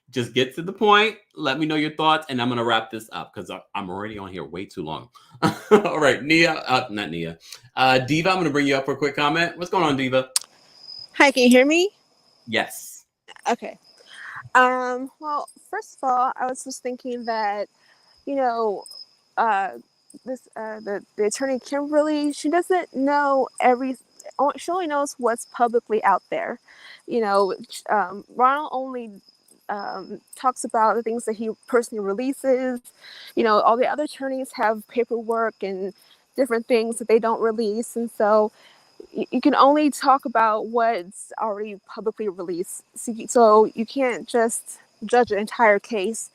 Just get to the point. Let me know your thoughts, and I'm gonna wrap this up because I'm already on here way too long. All right, Nia, not Nia. Diva, I'm gonna bring you up for a quick comment. What's going on, Diva? Hi, can you hear me? Yes. Okay. Well, first of all, I was just thinking that, you know, the attorney Kimberly, she doesn't know she only knows what's publicly out there. You know, Ronald only talks about the things that he personally releases. You know, all the other attorneys have paperwork and different things that they don't release, and so you can only talk about what's already publicly released. So you can't just judge an entire case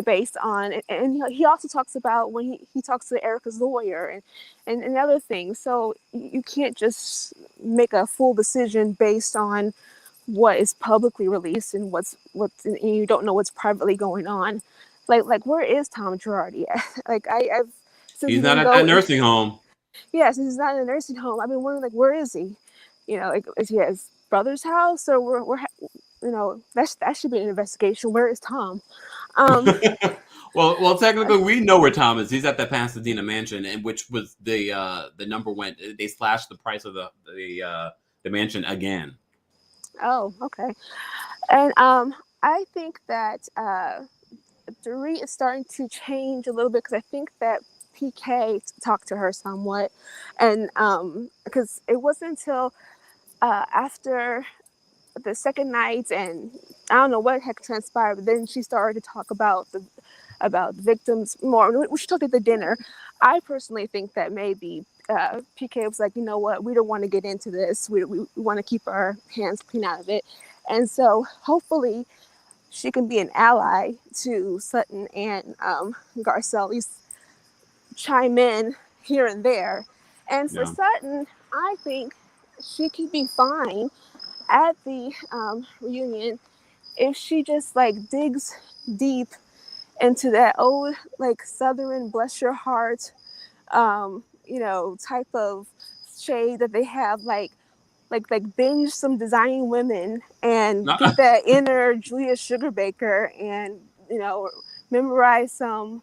based on, and he also talks about when he talks to Erika's lawyer and other things. So you can't just make a full decision based on what is publicly released and and you don't know what's privately going on. Like where is Tom Girardi? Like I've since He's not at that nursing home. Yeah, since he's not in a nursing home, I've been wondering, like, where is he? You know, like, is he at his brother's house, or we're you know, that should be an investigation. Where is Tom? Well, technically, we know where Tom is. He's at the Pasadena mansion, and which was the number went. They slashed the price of the mansion again. Oh, okay. And I think that Dorit is starting to change a little bit because I think that PK talked to her somewhat, and because it wasn't until after the second night, and I don't know what heck transpired, but then she started to talk about the victims more. We should talk at the dinner. I personally think that maybe PK was like, you know what, we don't want to get into this. We want to keep our hands clean out of it, and so hopefully she can be an ally to Sutton and Garcelle, at least chime in here and there. And for Sutton, I think she could be fine at the reunion if she just like digs deep into that old like Southern bless your heart you know, type of shade that they have, like binge some Designing Women and get that inner Julia Sugarbaker and, you know, memorize some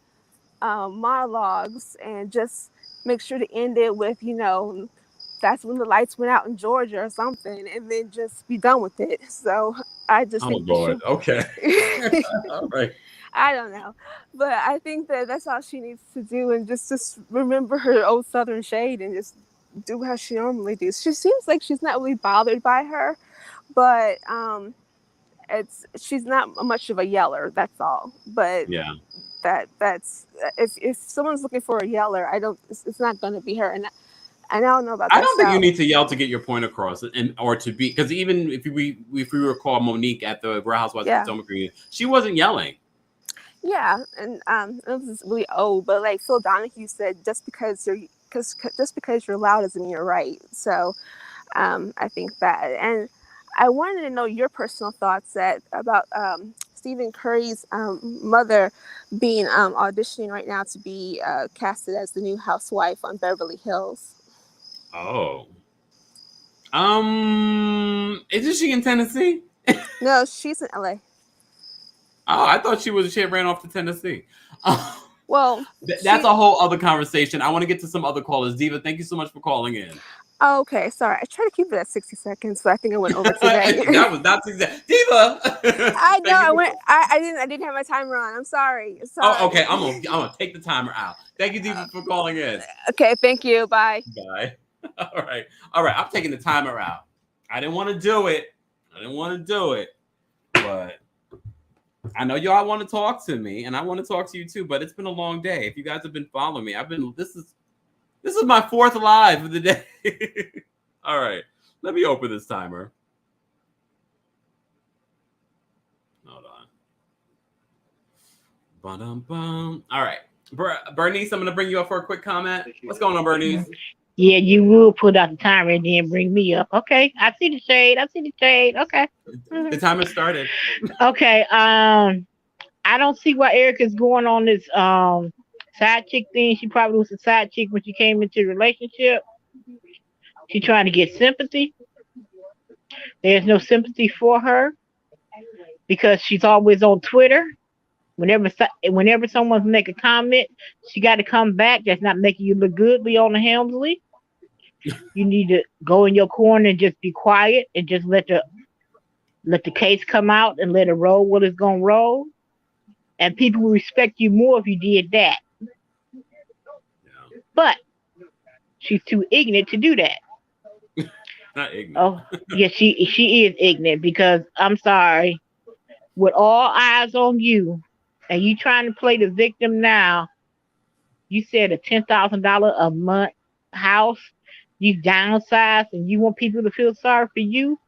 monologues and just make sure to end it with, you know, that's when the lights went out in Georgia or something, and then just be done with it. So I just think Lord. Okay. All right. I don't know, but I think that that's all she needs to do, and just remember her old Southern shade and just do how she normally does. She seems like she's not really bothered by her, but she's not much of a yeller. That's all. But yeah, that's if someone's looking for a yeller, it's not going to be her. And I don't know about that. I don't think you need to yell to get your point across, or to be, because even if we recall Monique at the Real Housewives of Potomac reunion, she wasn't yelling. Yeah, and this is really old, but like Phil Donahue said, just because you're loud doesn't mean you're right. So I think that, and I wanted to know your personal thoughts about Stephen Curry's mother being auditioning right now to be casted as the new housewife on Beverly Hills. Oh, isn't she in Tennessee? No, she's in LA. Oh, I thought she ran off to Tennessee. Well, that's a whole other conversation. I want to get to some other callers. Diva, thank you so much for calling in. Oh, okay, sorry. I try to keep it at 60 seconds, but I think I went over today. That was not exact. Diva! I know. Thank you. I didn't have my timer on. I'm sorry. Oh, okay. I'm gonna take the timer out. Thank you, Diva, for calling in. Okay, thank you. Bye. Bye. All right. I'm taking the timer out. I didn't want to do it. But I know y'all want to talk to me, and I want to talk to you too. But it's been a long day. If you guys have been following me, this is my 4th live of the day. All right. Let me open this timer. Hold on. Ba-dum-bum. All right. Bernice, I'm going to bring you up for a quick comment. What's going on, Bernice? Yeah, you will put out the timer and then bring me up. Okay, I see the shade. Okay. The timer started. Okay. I don't see why Erica's going on this side chick thing. She probably was a side chick when she came into the relationship. She's trying to get sympathy. There's no sympathy for her because she's always on Twitter. Whenever someone make a comment, she got to come back. That's not making you look good, Leona Helmsley. You need to go in your corner and just be quiet and just let the case come out and let it roll what it's gonna roll. And people will respect you more if you did that. Yeah. But she's too ignorant to do that. Not ignorant. Oh, yeah, she is ignorant because I'm sorry. With all eyes on you, and you trying to play the victim now, you said a $10,000 a month house, you downsized, and you want people to feel sorry for you?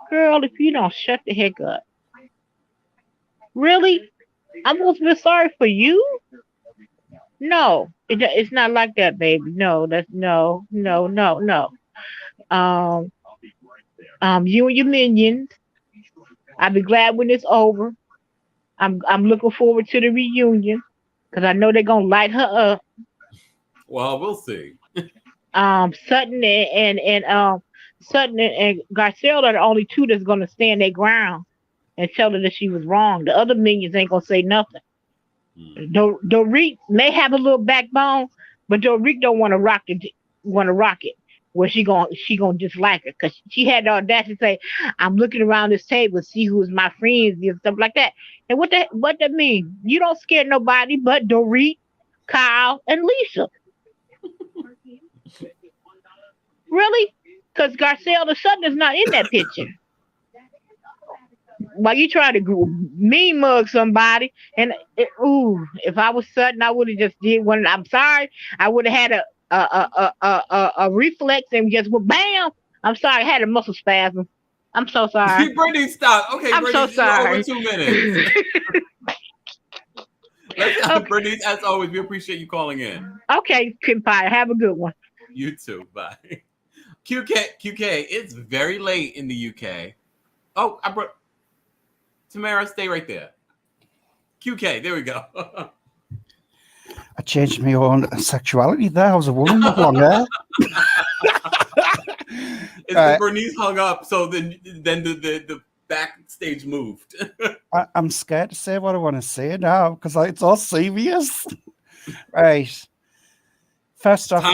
Girl, if you don't shut the heck up. Really? I'm supposed to feel sorry for you? No, it's not like that, baby. No, no. You and your minions, I'll be glad when it's over. I'm looking forward to the reunion because I know they're gonna light her up. Well, we'll see. Sutton and Garcelle are the only two that's gonna stand their ground and tell her that she was wrong. The other minions ain't gonna say nothing. Dorit may have a little backbone, but Dorit don't want to rock it. Where she gonna dislike her because she had the audacity to say, "I'm looking around this table, see who's my friends and stuff like that." And what that mean? You don't scare nobody but Dorit, Kyle, and Lisa. Really? Because Garcelle the Sutton is not in that picture. While you try to mean mug somebody, and if I was Sutton, I would have just did one. I'm sorry, I would have had a reflex and just went bam. I'm sorry, I had a muscle spasm. I'm so sorry. Brittany, stop. Okay, I'm Brittany, so sorry. Over 2 minutes. Brittany, as always, we appreciate you calling in. Okay, Kempire, have a good one. You too. Bye. QK, it's very late in the UK. Oh, I brought Tamara, stay right there. QK, there we go. I changed my own sexuality there. I was a woman with long hair. It's Bernice hung up, so then the backstage moved. I'm scared to say what I want to say now because it's all serious. Right. First off,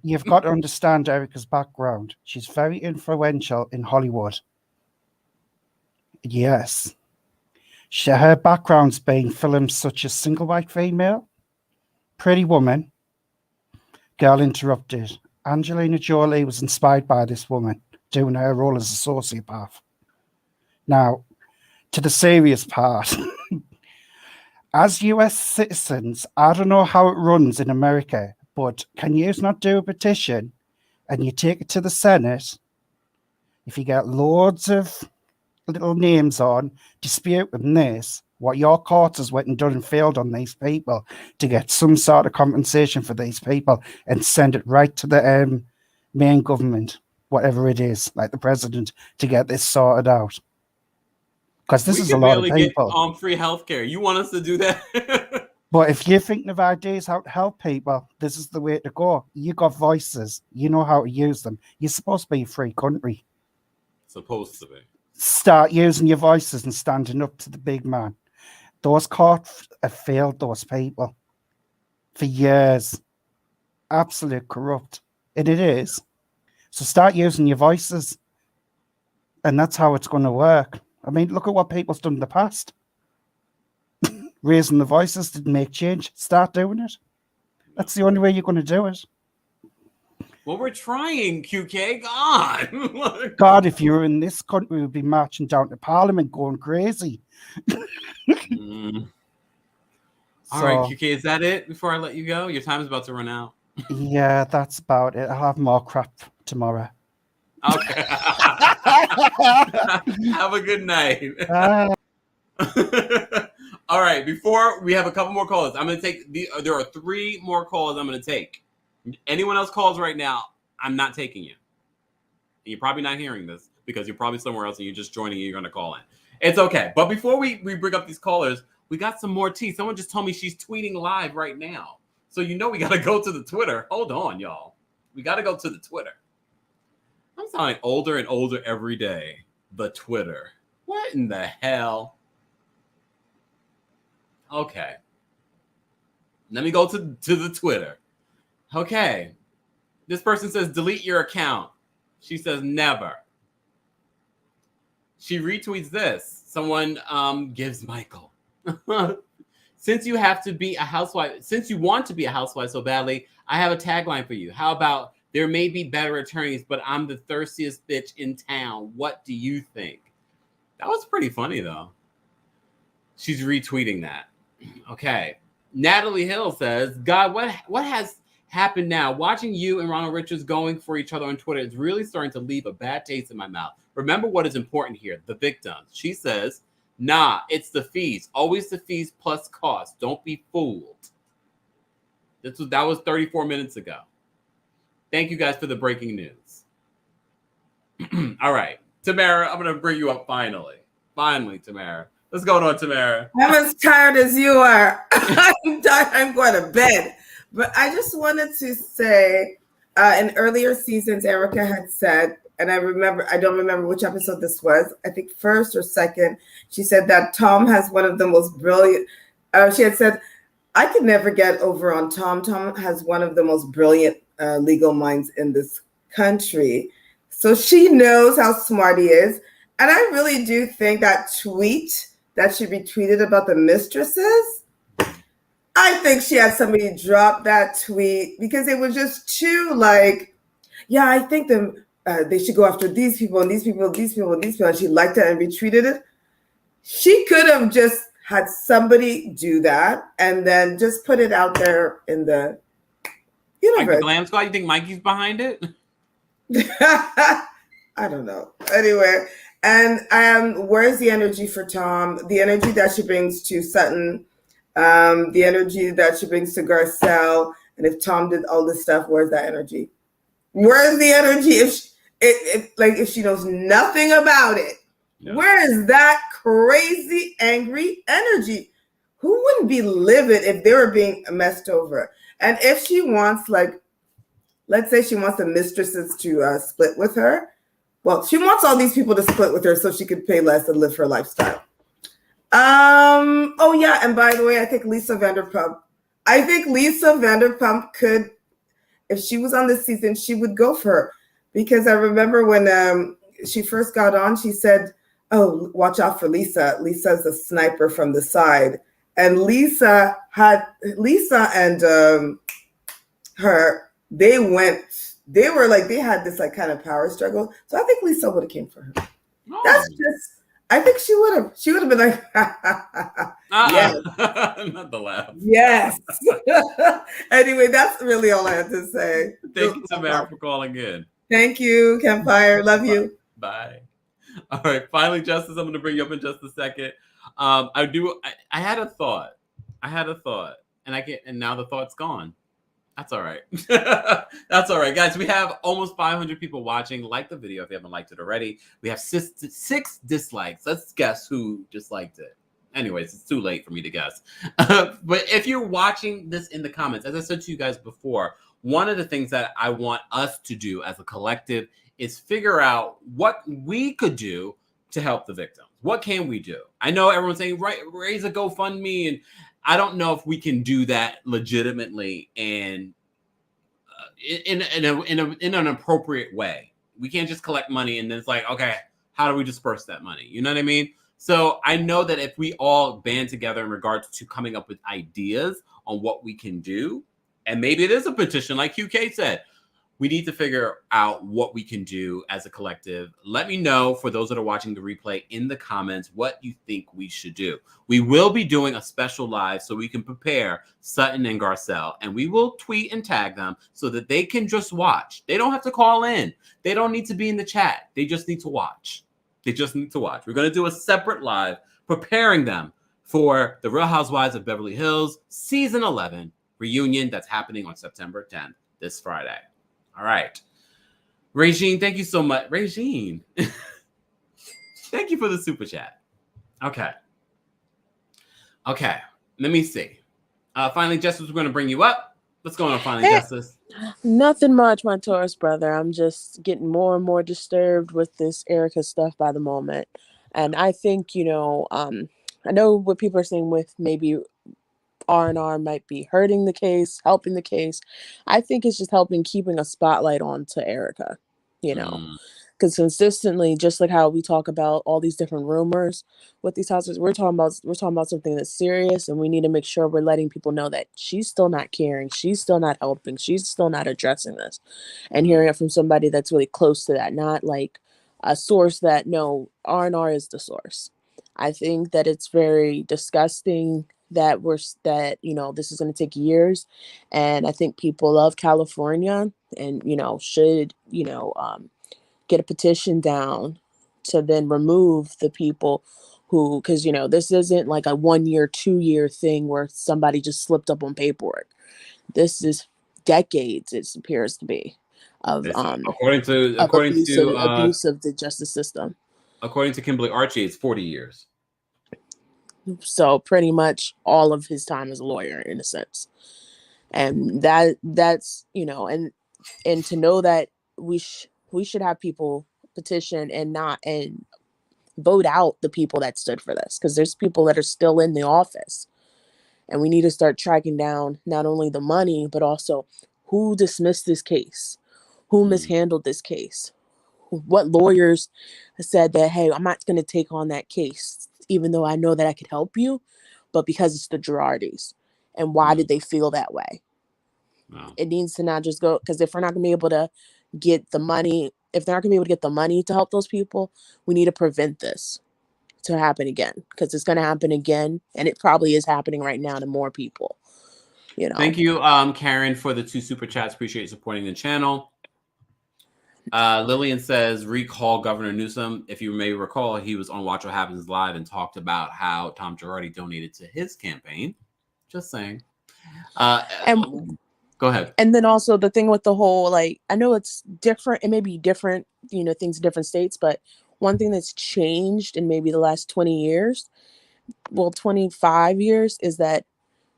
you've got to understand Erika's background. She's very influential in Hollywood. Yes. Her background's been films such as Single White Female, Pretty Woman, Girl Interrupted. Angelina Jolie was inspired by this woman doing her role as a sociopath. Now, to the serious part. As US citizens, I don't know how it runs in America, but can you not do a petition and you take it to the Senate? If you get loads of little names on, dispute with this, what your court has went and done and failed on these people to get some sort of compensation for these people and send it right to the main government, whatever it is, like the president, to get this sorted out. Because this is a lot of people. Get, free healthcare. You want us to do that? But if you're thinking of ideas how to help people, this is the way to go. You got voices. You know how to use them. You're supposed to be a free country. Supposed to be. Start using your voices and standing up to the big man. Those courts have failed those people for years. Absolute corrupt. And it is. So start using your voices. And that's how it's going to work. I mean, look at what people's done in the past. Raising the voices didn't make change. Start doing it. That's the only way you're going to do it. Well, we're trying, QK. God. God, if you were in this country, we'd be marching down to Parliament going crazy. All right, QK, is that it before I let you go? Your time is about to run out. Yeah, that's about it. I'll have more crap tomorrow. Okay. Have a good night. All right, before we have a couple more calls, I'm going to take there are 3 more calls I'm going to take. Anyone else calls right now, I'm not taking you. And you're probably not hearing this because you're probably somewhere else and you're just joining and you're going to call in. It's okay. But before we bring up these callers, we got some more tea. Someone just told me she's tweeting live right now. So we got to go to the Twitter. Hold on, y'all. We got to go to the Twitter. I'm sounding older and older every day. The Twitter. What in the hell? Okay. Let me go to the Twitter. Okay. This person says, delete your account. She says, never. She retweets this. Someone gives Michael. Since you want to be a housewife so badly, I have a tagline for you. How about, there may be better attorneys, but I'm the thirstiest bitch in town. What do you think? That was pretty funny, though. She's retweeting that. Okay. Natalie Hill says, God, what has happened now? Watching you and Ronald Richards going for each other on Twitter is really starting to leave a bad taste in my mouth. Remember what is important here, the victims. She says, nah, it's the fees. Always the fees plus cost. Don't be fooled. That was 34 minutes ago. Thank you guys for the breaking news. All right. Tamara, I'm going to bring you up finally. Finally, Tamara. What's going on, Tamara? I'm as tired as you are. I'm tired. I'm going to bed. But I just wanted to say, in earlier seasons, Erika had said, and I don't remember which episode this was, I think first or second, she said that Tom has one of the most brilliant, she had said, I could never get over on Tom. Tom has one of the most brilliant legal minds in this country. So she knows how smart he is. And I really do think that tweet that she retweeted about the mistresses, I think she had somebody drop that tweet because it was just too yeah, I think they should go after these people and these people and these people and these people. And she liked it and retweeted it. She could have just had somebody do that and then just put it out there in the universe. Like the Glam Squad, you think Mikey's behind it? I don't know. Anyway, and where's the energy for Tom? The energy that she brings to Sutton, the energy that she brings to Garcelle. And if Tom did all this stuff, where's that energy? Where's the energy if she knows nothing about it? Yeah. Where is that crazy, angry energy? Who wouldn't be livid if they were being messed over? And if she wants, let's say she wants the mistresses to split with her. Well, she wants all these people to split with her so she could pay less and live her lifestyle. Oh yeah, and by the way, I think Lisa Vanderpump could, if she was on this season, she would go for her. Because I remember when she first got on, she said, oh, watch out for Lisa. Lisa's a sniper from the side. And Lisa and her, they had this kind of power struggle. So I think Lisa would have came for her. Oh. I think she would have been like, yes. Not the laugh. Yes. Anyway, that's really all I have to say. Thank you, Samara, for calling in. Thank you, Kempire. Love you. Bye. All right. Finally, Justice, I'm going to bring you up in just a second. I had a thought. And now the thought's gone. That's all right. That's all right, guys. We have almost 500 people watching. Like the video if you haven't liked it already. We have six dislikes. Let's guess who disliked it. Anyways, it's too late for me to guess. But if you're watching this in the comments, as I said to you guys before, one of the things that I want us to do as a collective is figure out what we could do to help the victims. What can we do? I know everyone's saying, raise a GoFundMe, and I don't know if we can do that legitimately and in an appropriate way. We can't just collect money and then it's like, okay, how do we disperse that money? You know what I mean? So I know that if we all band together in regards to coming up with ideas on what we can do, and maybe it is a petition, like QK said, we need to figure out what we can do as a collective. Let me know, for those that are watching the replay, in the comments what you think we should do. We will be doing a special live so we can prepare Sutton and Garcelle, and we will tweet and tag them so that they can just watch. They don't have to call in. They don't need to be in the chat. They just need to watch. They just need to watch. We're going to do a separate live preparing them for the Real Housewives of Beverly Hills Season 11 reunion that's happening on September 10th, this Friday. All right. Regine, thank you so much. Regine, thank you for the super chat. Okay. Okay. Let me see. Finally, Justice, we're going to bring you up. What's going on, finally, Justice? Nothing much, my Taurus brother. I'm just getting more and more disturbed with this Erika stuff by the moment. And I think, I know what people are saying with maybe R&R might be hurting the case, helping the case. I think it's just helping keeping a spotlight on to Erika, because consistently, just like how we talk about all these different rumors with these houses, we're talking about something that's serious, and we need to make sure we're letting people know that she's still not caring, she's still not helping, she's still not addressing this, and hearing it from somebody that's really close to that, not like a source that no, R&R is the source. I think that it's very disgusting that this is going to take years, and I think people of California and should get a petition down to then remove the people who, because this isn't like a 1 year, 2 year thing where somebody just slipped up on paperwork. This is decades, it appears to be, of abuse of the justice system. According to Kimberly Archie, it's 40 years. So pretty much all of his time as a lawyer, in a sense. And that's and to know that we should have people petition and vote out the people that stood for this, because there's people that are still in the office, and we need to start tracking down not only the money but also who dismissed this case, who mishandled this case, what lawyers said that, hey, I'm not going to take on that case even though I know that I could help you, but because it's the Girardis. And why did they feel that way? Wow. It needs to not just go, because if we're not going to be able to get the money, if they're not going to be able to get the money to help those people, we need to prevent this to happen again, because it's going to happen again, and it probably is happening right now to more people. Thank you, Karen, for the 2 super chats. Appreciate you supporting the channel. Lillian says, recall Governor Newsom. If you may recall, he was on Watch What Happens Live and talked about how Tom Girardi donated to his campaign. Just saying. And go ahead. And then also the thing with the whole, I know it's different. It may be different, things in different states, but one thing that's changed in maybe the last 20 years, 25 years, is that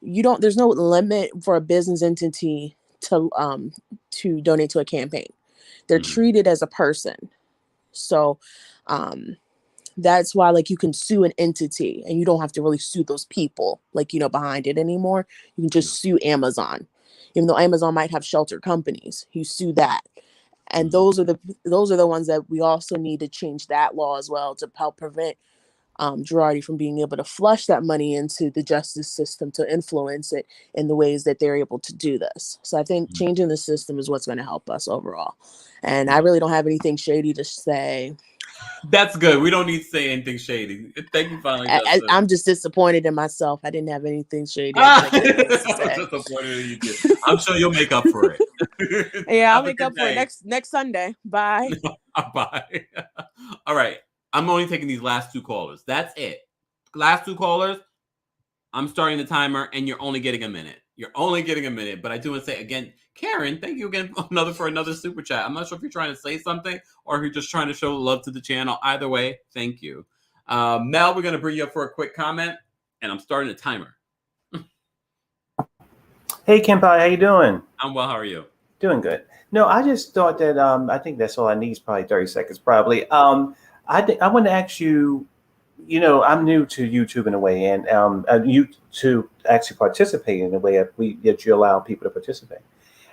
there's no limit for a business entity to donate to a campaign. They're treated as a person. So that's why you can sue an entity and you don't have to really sue those people behind it anymore. You can just sue Amazon. Even though Amazon might have shelter companies, you sue that. And those are the ones that we also need to change that law as well, to help prevent Girardi from being able to flush that money into the justice system to influence it in the ways that they're able to do this. So I think changing the system is what's going to help us overall. And I really don't have anything shady to say. That's good. We don't need to say anything shady. Thank you, finally. I'm just disappointed in myself. I didn't have anything shady. I'm disappointed in you did. I'm sure you'll make up for it. Yeah, I'll make up for it next Sunday. Bye. Bye. All right. I'm only taking these last 2 callers. That's it. Last 2 callers. I'm starting the timer, and you're only getting a minute. But I do want to say again, Karen, thank you again for another super chat. I'm not sure if you're trying to say something or if you're just trying to show love to the channel. Either way, thank you. Mel, we're going to bring you up for a quick comment, and I'm starting the timer. Hey, Kempire, how you doing? I'm well. How are you? Doing good. No, I just thought that I think that's all I need is probably 30 seconds, probably. I want to ask you, I'm new to YouTube in a way, and you to actually participate in the way that you allow people to participate.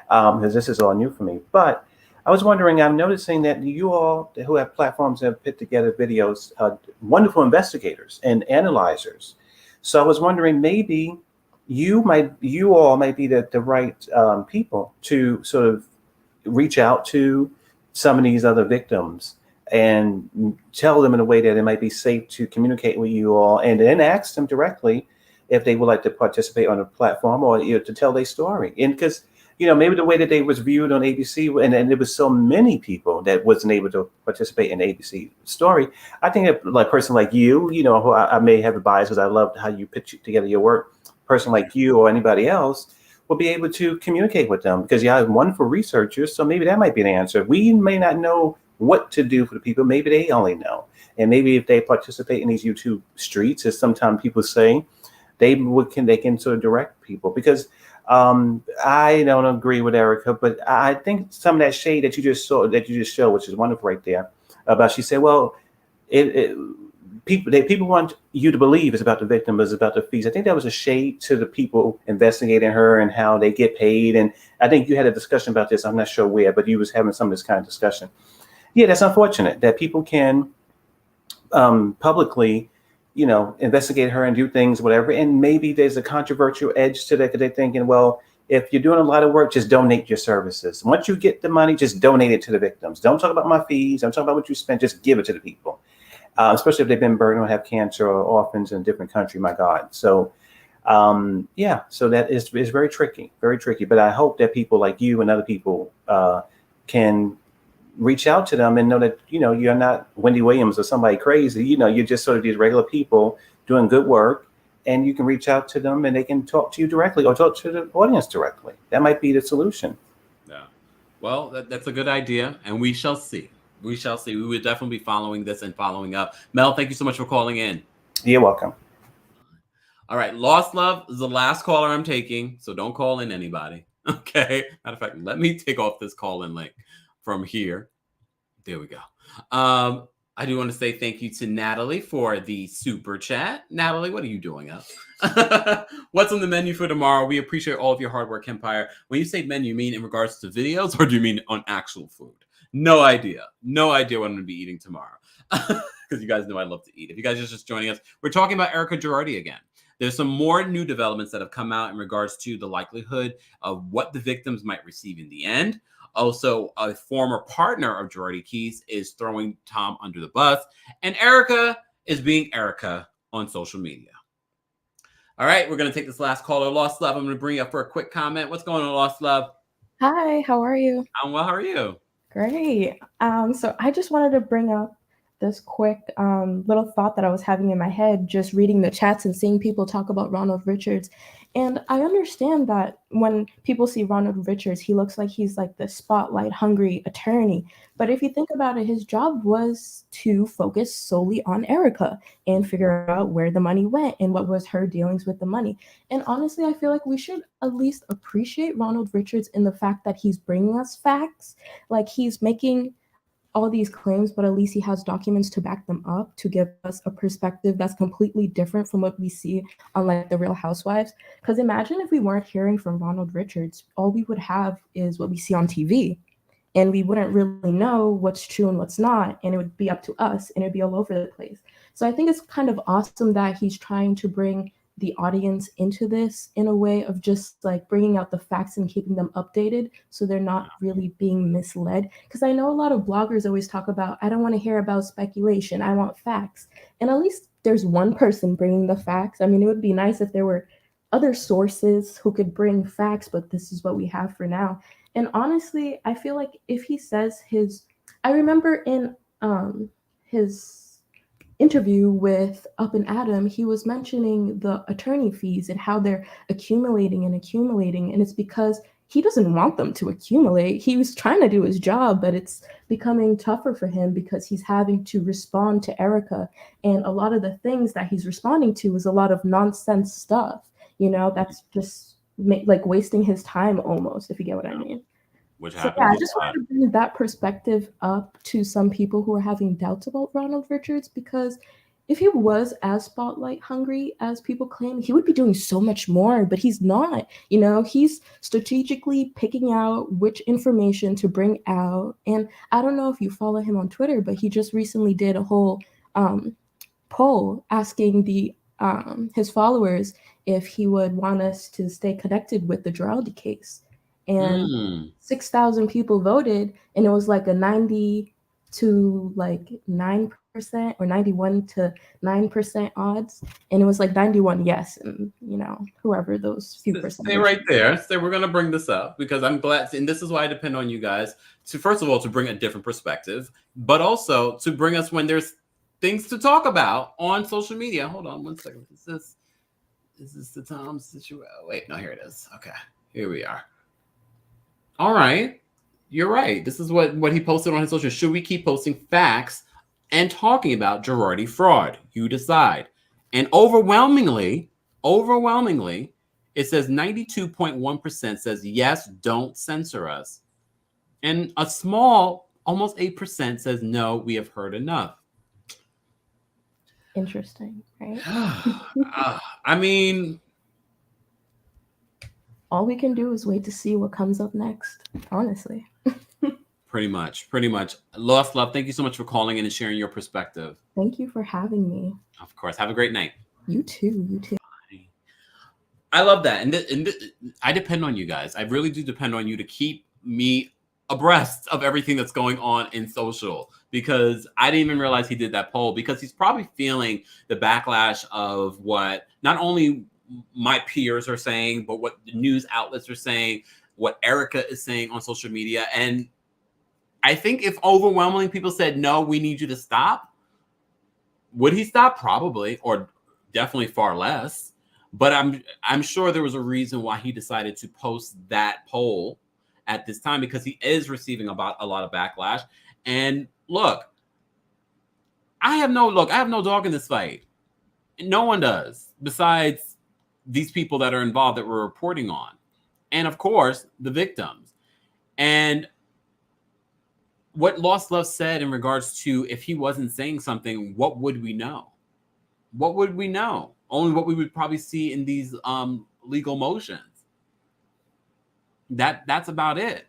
because this is all new for me. But I was wondering, I'm noticing that you all who have platforms have put together videos, wonderful investigators and analyzers. So I was wondering, maybe you all might be the right people to sort of reach out to some of these other victims and tell them in a way that it might be safe to communicate with you all, and then ask them directly if they would like to participate on a platform, or to tell their story. And because maybe the way that they was viewed on ABC, and there was so many people that wasn't able to participate in the ABC story. I think a person like you, who I may have a bias because I loved how you put together your work. A person like you or anybody else will be able to communicate with them, because you have wonderful researchers. So maybe that might be the answer. We may not know what to do for the people. Maybe they only know. And maybe if they participate in these YouTube streets, as sometimes people say, they can sort of direct people. Because I don't agree with Erika, but I think some of that shade that you just showed, which is wonderful right there, about, she said, well, people want you to believe it's about the victim, it's about the fees. I think that was a shade to the people investigating her and how they get paid. And I think you had a discussion about this. I'm not sure where, but you was having some of this kind of discussion. Yeah, that's unfortunate that people can publicly, investigate her and do things, whatever. And maybe there's a controversial edge to that, because they're thinking, well, if you're doing a lot of work, just donate your services. Once you get the money, just donate it to the victims. Don't talk about my fees. Don't talk about what you spent. Just give it to the people, especially if they've been burdened or have cancer or orphans in a different country. My God. So, so that is very tricky, very tricky. But I hope that people like you and other people can reach out to them and know that, you're not Wendy Williams or somebody crazy. You're just sort of these regular people doing good work, and you can reach out to them and they can talk to you directly or talk to the audience directly. That might be the solution. Yeah. Well, that's a good idea, and we shall see. We shall see. We will definitely be following this and following up. Mel, thank you so much for calling in. You're welcome. All right. Lost Love is the last caller I'm taking, so don't call in anybody. Okay. Matter of fact, let me take off this call-in link from here. There we go. I do want to say thank you to Natalie for the super chat. Natalie, what are you doing up? What's on the menu for tomorrow? We appreciate all of your hard work, Kempire. When you say menu, you mean in regards to videos, or do you mean on actual food? No idea. No idea what I'm going to be eating tomorrow, because you guys know I love to eat. If you guys are just joining us, we're talking about Erika Jayne again. There's some more new developments that have come out in regards to the likelihood of what the victims might receive in the end. Also, a former partner of Girardi Keys is throwing Tom under the bus, and Erika is being Erika on social media. All right, we're going to take this last caller, Lost Love. I'm going to bring you up for a quick comment. What's going on, Lost Love? Hi, how are you? I'm well. How are you? Great. So I just wanted to bring up this quick little thought that I was having in my head, just reading the chats and seeing people talk about Ronald Richards. And I understand that when people see Ronald Richards, he looks like he's like the spotlight hungry attorney. But if you think about it, his job was to focus solely on Erika and figure out where the money went and what was her dealings with the money. And honestly, I feel like we should at least appreciate Ronald Richards in the fact that he's bringing us facts. Like, he's making all these claims, but at least he has documents to back them up, to give us a perspective that's completely different from what we see on like the Real Housewives. Because imagine if we weren't hearing from Ronald Richards, all we would have is what we see on TV, and we wouldn't really know what's true and what's not, and it would be up to us, and it'd be all over the place. So I think it's kind of awesome that he's trying to bring the audience into this in a way of just like bringing out the facts and keeping them updated so they're not really being misled. Because I know a lot of bloggers always talk about, I don't want to hear about speculation, I want facts. And at least there's one person bringing the facts. I mean, it would be nice if there were other sources who could bring facts, but this is what we have for now. And honestly, I feel like if he says I remember in his interview with Up and Adam, he was mentioning the attorney fees and how they're accumulating, and it's because he doesn't want them to accumulate. He was trying to do his job, but it's becoming tougher for him because he's having to respond to Erika, and a lot of the things that he's responding to is a lot of nonsense stuff, that's just like wasting his time almost, if you get what I mean. I just wanted to bring that perspective up to some people who are having doubts about Ronald Richards, because if he was as spotlight hungry as people claim, he would be doing so much more, but he's not. You know, he's strategically picking out which information to bring out. And I don't know if you follow him on Twitter, but he just recently did a whole poll asking his followers if he would want us to stay connected with the Girardi case. And 6,000 people voted, and it was like a 90 to like 9% or 91 to 9% odds, and it was like 91 yes, and you know, whoever those few percent. Stay right there. So we're gonna bring this up because I'm glad, and this is why I depend on you guys to, first of all, to bring a different perspective, but also to bring us when there's things to talk about on social media. Hold on one second. Is this the Tom situation? Wait, no, here it is. Okay, here we are. All right, you're right. This is what he posted on his social. Should we keep posting facts and talking about Girardi fraud? You decide. And overwhelmingly, it says 92.1% says yes, don't censor us. And a small, almost 8% says no, we have heard enough. Interesting, right? I mean, all we can do is wait to see what comes up next, honestly. Pretty much. Lost Love, thank you so much for calling in and sharing your perspective. Thank you for having me. Of course. Have a great night. You too. I love that. And I depend on you guys. I really do depend on you to keep me abreast of everything that's going on in social, because I didn't even realize he did that poll, because he's probably feeling the backlash of what not only my peers are saying, but what the news outlets are saying, what Erika is saying on social media. And I think if overwhelmingly people said, no, we need you to stop, would he stop? Probably, or definitely far less. But I'm sure there was a reason why he decided to post that poll at this time, because he is receiving about a lot of backlash. And look, I have no dog in this fight. No one does, besides these people that are involved that we're reporting on. And of course, the victims. And what Lost Love said in regards to if he wasn't saying something, what would we know? What would we know? Only what we would probably see in these legal motions. That's about it.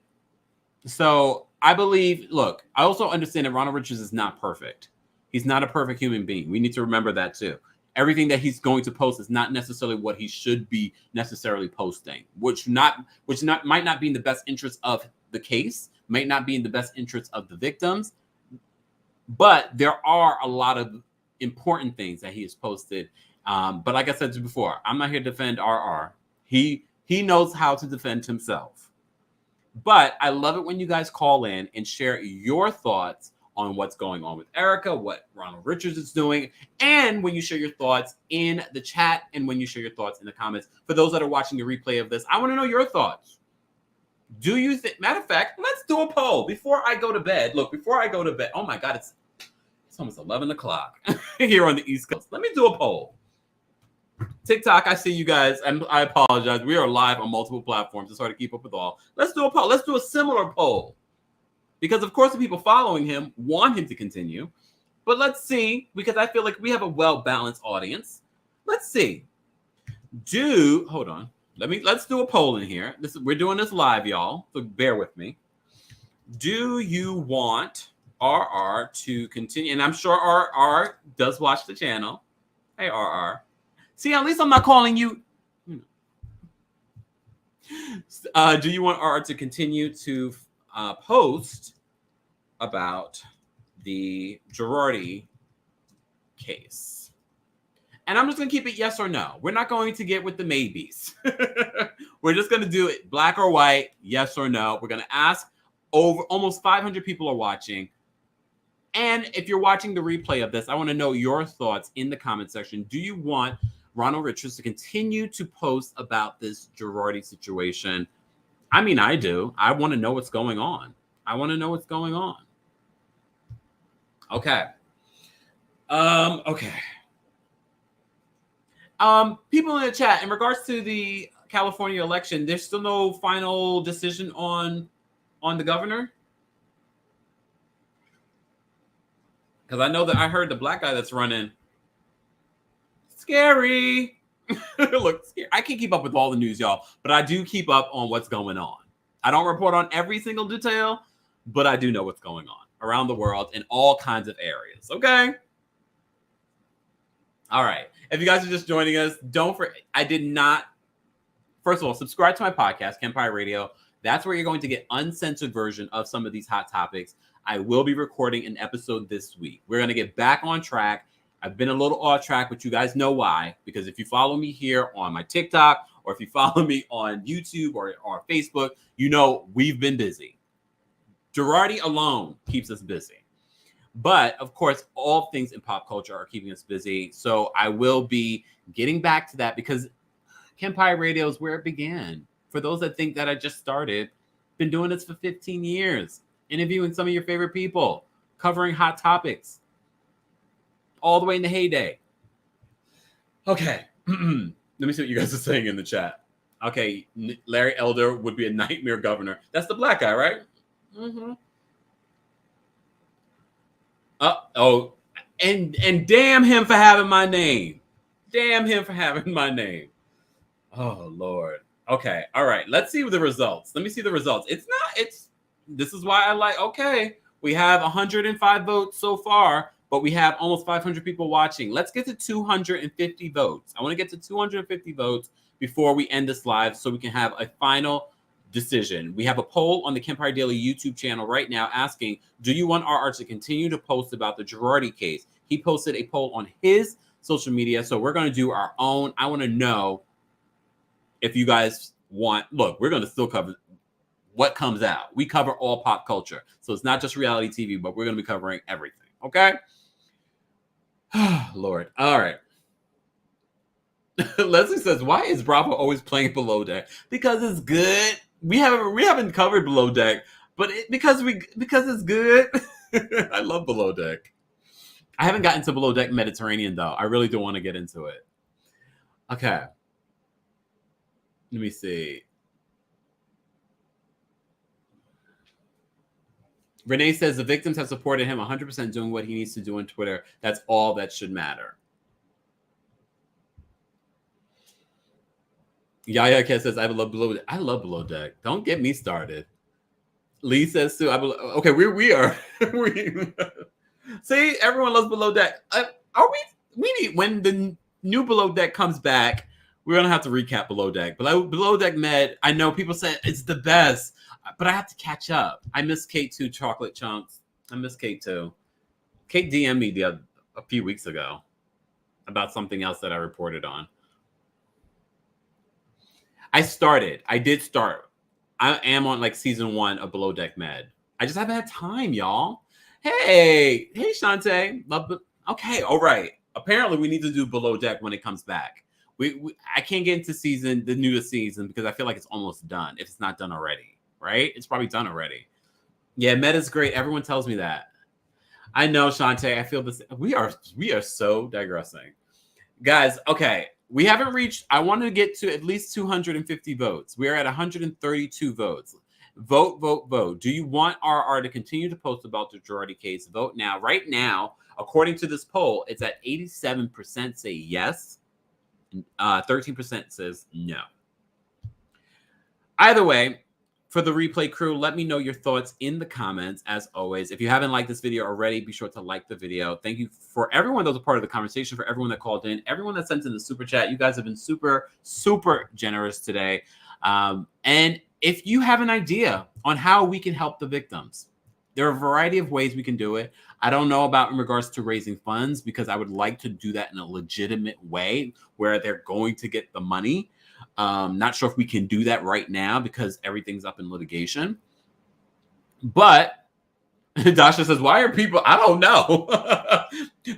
So I believe, look, I also understand that Ronald Richards is not perfect. He's not a perfect human being. We need to remember that too. Everything that he's going to post is not necessarily what he should be necessarily posting, which might not be in the best interest of the case, might not be in the best interest of the victims. But there are a lot of important things that he has posted. But like I said before, I'm not here to defend RR. He knows how to defend himself. But I love it when you guys call in and share your thoughts on what's going on with Erika, what Ronald Richards is doing, and when you share your thoughts in the chat and when you share your thoughts in the comments. For those that are watching the replay of this, I want to know your thoughts. Do you think, matter of fact, let's do a poll before I go to bed. Look, before I go to bed, oh my God, it's almost 11 o'clock here on the East Coast. Let me do a poll. TikTok, I see you guys, and I apologize. We are live on multiple platforms. It's hard to keep up with all. Let's do a poll. Let's do a similar poll. Because, of course, the people following him want him to continue. But let's see, because I feel like we have a well-balanced audience. Let's see. Hold on. Let's do a poll in here. We're doing this live, y'all, so bear with me. Do you want RR to continue? And I'm sure RR does watch the channel. Hey, RR. See, at least I'm not calling you. Do you want RR to continue to post about the Girardi case? And I'm just going to keep it yes or no. We're not going to get with the maybes. We're just going to do it black or white, yes or no. We're going to ask over almost 500 people are watching. And if you're watching the replay of this, I want to know your thoughts in the comment section. Do you want Ronald Richards to continue to post about this Girardi situation? I mean, I do. I want to know what's going on. Okay. Okay. People in the chat, in regards to the California election, there's still no final decision on the governor? Because I know that I heard the black guy that's running Scary. Look, I can't keep up with all the news, y'all, but I do keep up on what's going on. I don't report on every single detail, but I do know what's going on around the world in all kinds of areas. Okay. All right. If you guys are just joining us, I did not. First of all, subscribe to my podcast, Kempire Radio. That's where you're going to get uncensored version of some of these hot topics. I will be recording an episode this week. We're going to get back on track. I've been a little off track, but you guys know why. Because if you follow me here on my TikTok, or if you follow me on YouTube or Facebook, you know we've been busy. Girardi alone keeps us busy. But, of course, all things in pop culture are keeping us busy. So I will be getting back to that because Kempire Radio is where it began. For those that think that I just started, been doing this for 15 years. Interviewing some of your favorite people. Covering hot topics. All the way in the heyday. Okay. Let me see what you guys are saying in the chat. Okay. Larry Elder would be a nightmare governor. That's the black guy, right? Mm-hmm. And damn him for having my name. Damn him for having my name. Oh, Lord. Okay. All right. Let's see the results. Let me see the results. This is why I like, okay, we have 105 votes so far, but we have almost 500 people watching. Let's get to 250 votes. I want to get to 250 votes before we end this live so we can have a final decision. We have a poll on the Kempire Daily YouTube channel right now asking, do you want RR to continue to post about the Girardi case? He posted a poll on his social media, so we're going to do our own. I want to know if you guys want, look, we're going to still cover what comes out. We cover all pop culture. So it's not just reality TV, but we're going to be covering everything. Okay? Lord. All right. Leslie says, why is Bravo always playing Below Deck? Because it's good. We haven't covered Below Deck, but because it's good. I love Below Deck. I haven't gotten to Below Deck Mediterranean though. I really do want to get into it. Okay. Let me see. Renee says the victims have supported him 100% doing what he needs to do on Twitter. That's all that should matter. Yaya Kat says, I love Below Deck. I love Below Deck. Don't get me started. Lee says too. Okay, we are. See, everyone loves Below Deck. We need, when the new Below Deck comes back, we're gonna have to recap Below Deck. But Below Deck Med, I know people say it's the best, but I have to catch up. I miss Kate too, Chocolate Chunks. I miss Kate too. Kate DM'd me a few weeks ago about something else that I reported on. I did start. I am on like season 1 of Below Deck Med. I just haven't had time, y'all. Hey, Shantae. Okay, all right. Apparently, we need to do Below Deck when it comes back. I can't get into the newest season because I feel like it's almost done. If it's not done already, right? It's probably done already. Yeah, Meta's great. Everyone tells me that. I know, Shantae. I feel this. We are so digressing, guys. Okay. We haven't reached, I want to get to at least 250 votes. We are at 132 votes. Vote. Do you want RR to continue to post about the Girardi case? Vote now. Right now, according to this poll, it's at 87% say yes. 13% says no. Either way, for the replay crew, let me know your thoughts in the comments. As always, if you haven't liked this video already, be sure to like the video. Thank you for everyone that was a part of the conversation, for everyone that called in, everyone that sent in the super chat. You guys have been super, super generous today. And if you have an idea on how we can help the victims, there are a variety of ways we can do it. I don't know about in regards to raising funds, because I would like to do that in a legitimate way where they're going to get the money. Not sure if we can do that right now because everything's up in litigation. But Dasha says, why are people? I don't know.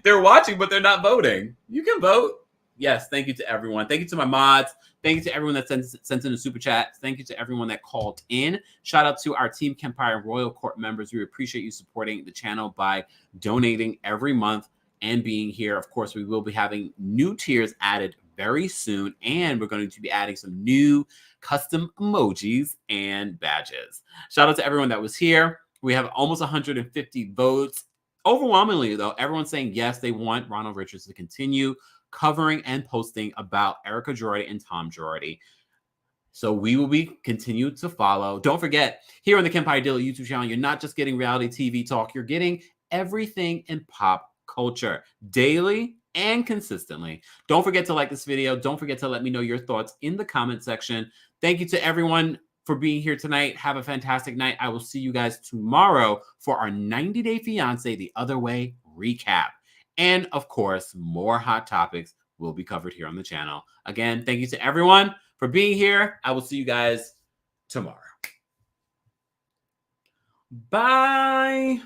They're watching, but they're not voting. You can vote. Yes, thank you to everyone. Thank you to my mods. Thank you to everyone that sent in a super chat. Thank you to everyone that called in. Shout out to our Team Kempire Royal Court members. We appreciate you supporting the channel by donating every month and being here. Of course, we will be having new tiers added very soon, and we're going to be adding some new custom emojis and badges. Shout out to everyone that was here. We have almost 150 votes. Overwhelmingly, though, everyone's saying yes, they want Ronald Richards to continue covering and posting about Erika Jayne and Tom Girardi. So we will be continued to follow. Don't forget, here on the Kempire Daily YouTube channel, you're not just getting reality TV talk, you're getting everything in pop culture daily and consistently. Don't forget to like this video. Don't forget to let me know your thoughts in the comment section. Thank you to everyone for being here tonight. Have a fantastic night. I will see you guys tomorrow for our 90 Day Fiancé The Other Way recap. And of course, more hot topics will be covered here on the channel. Again, thank you to everyone for being here. I will see you guys tomorrow. Bye.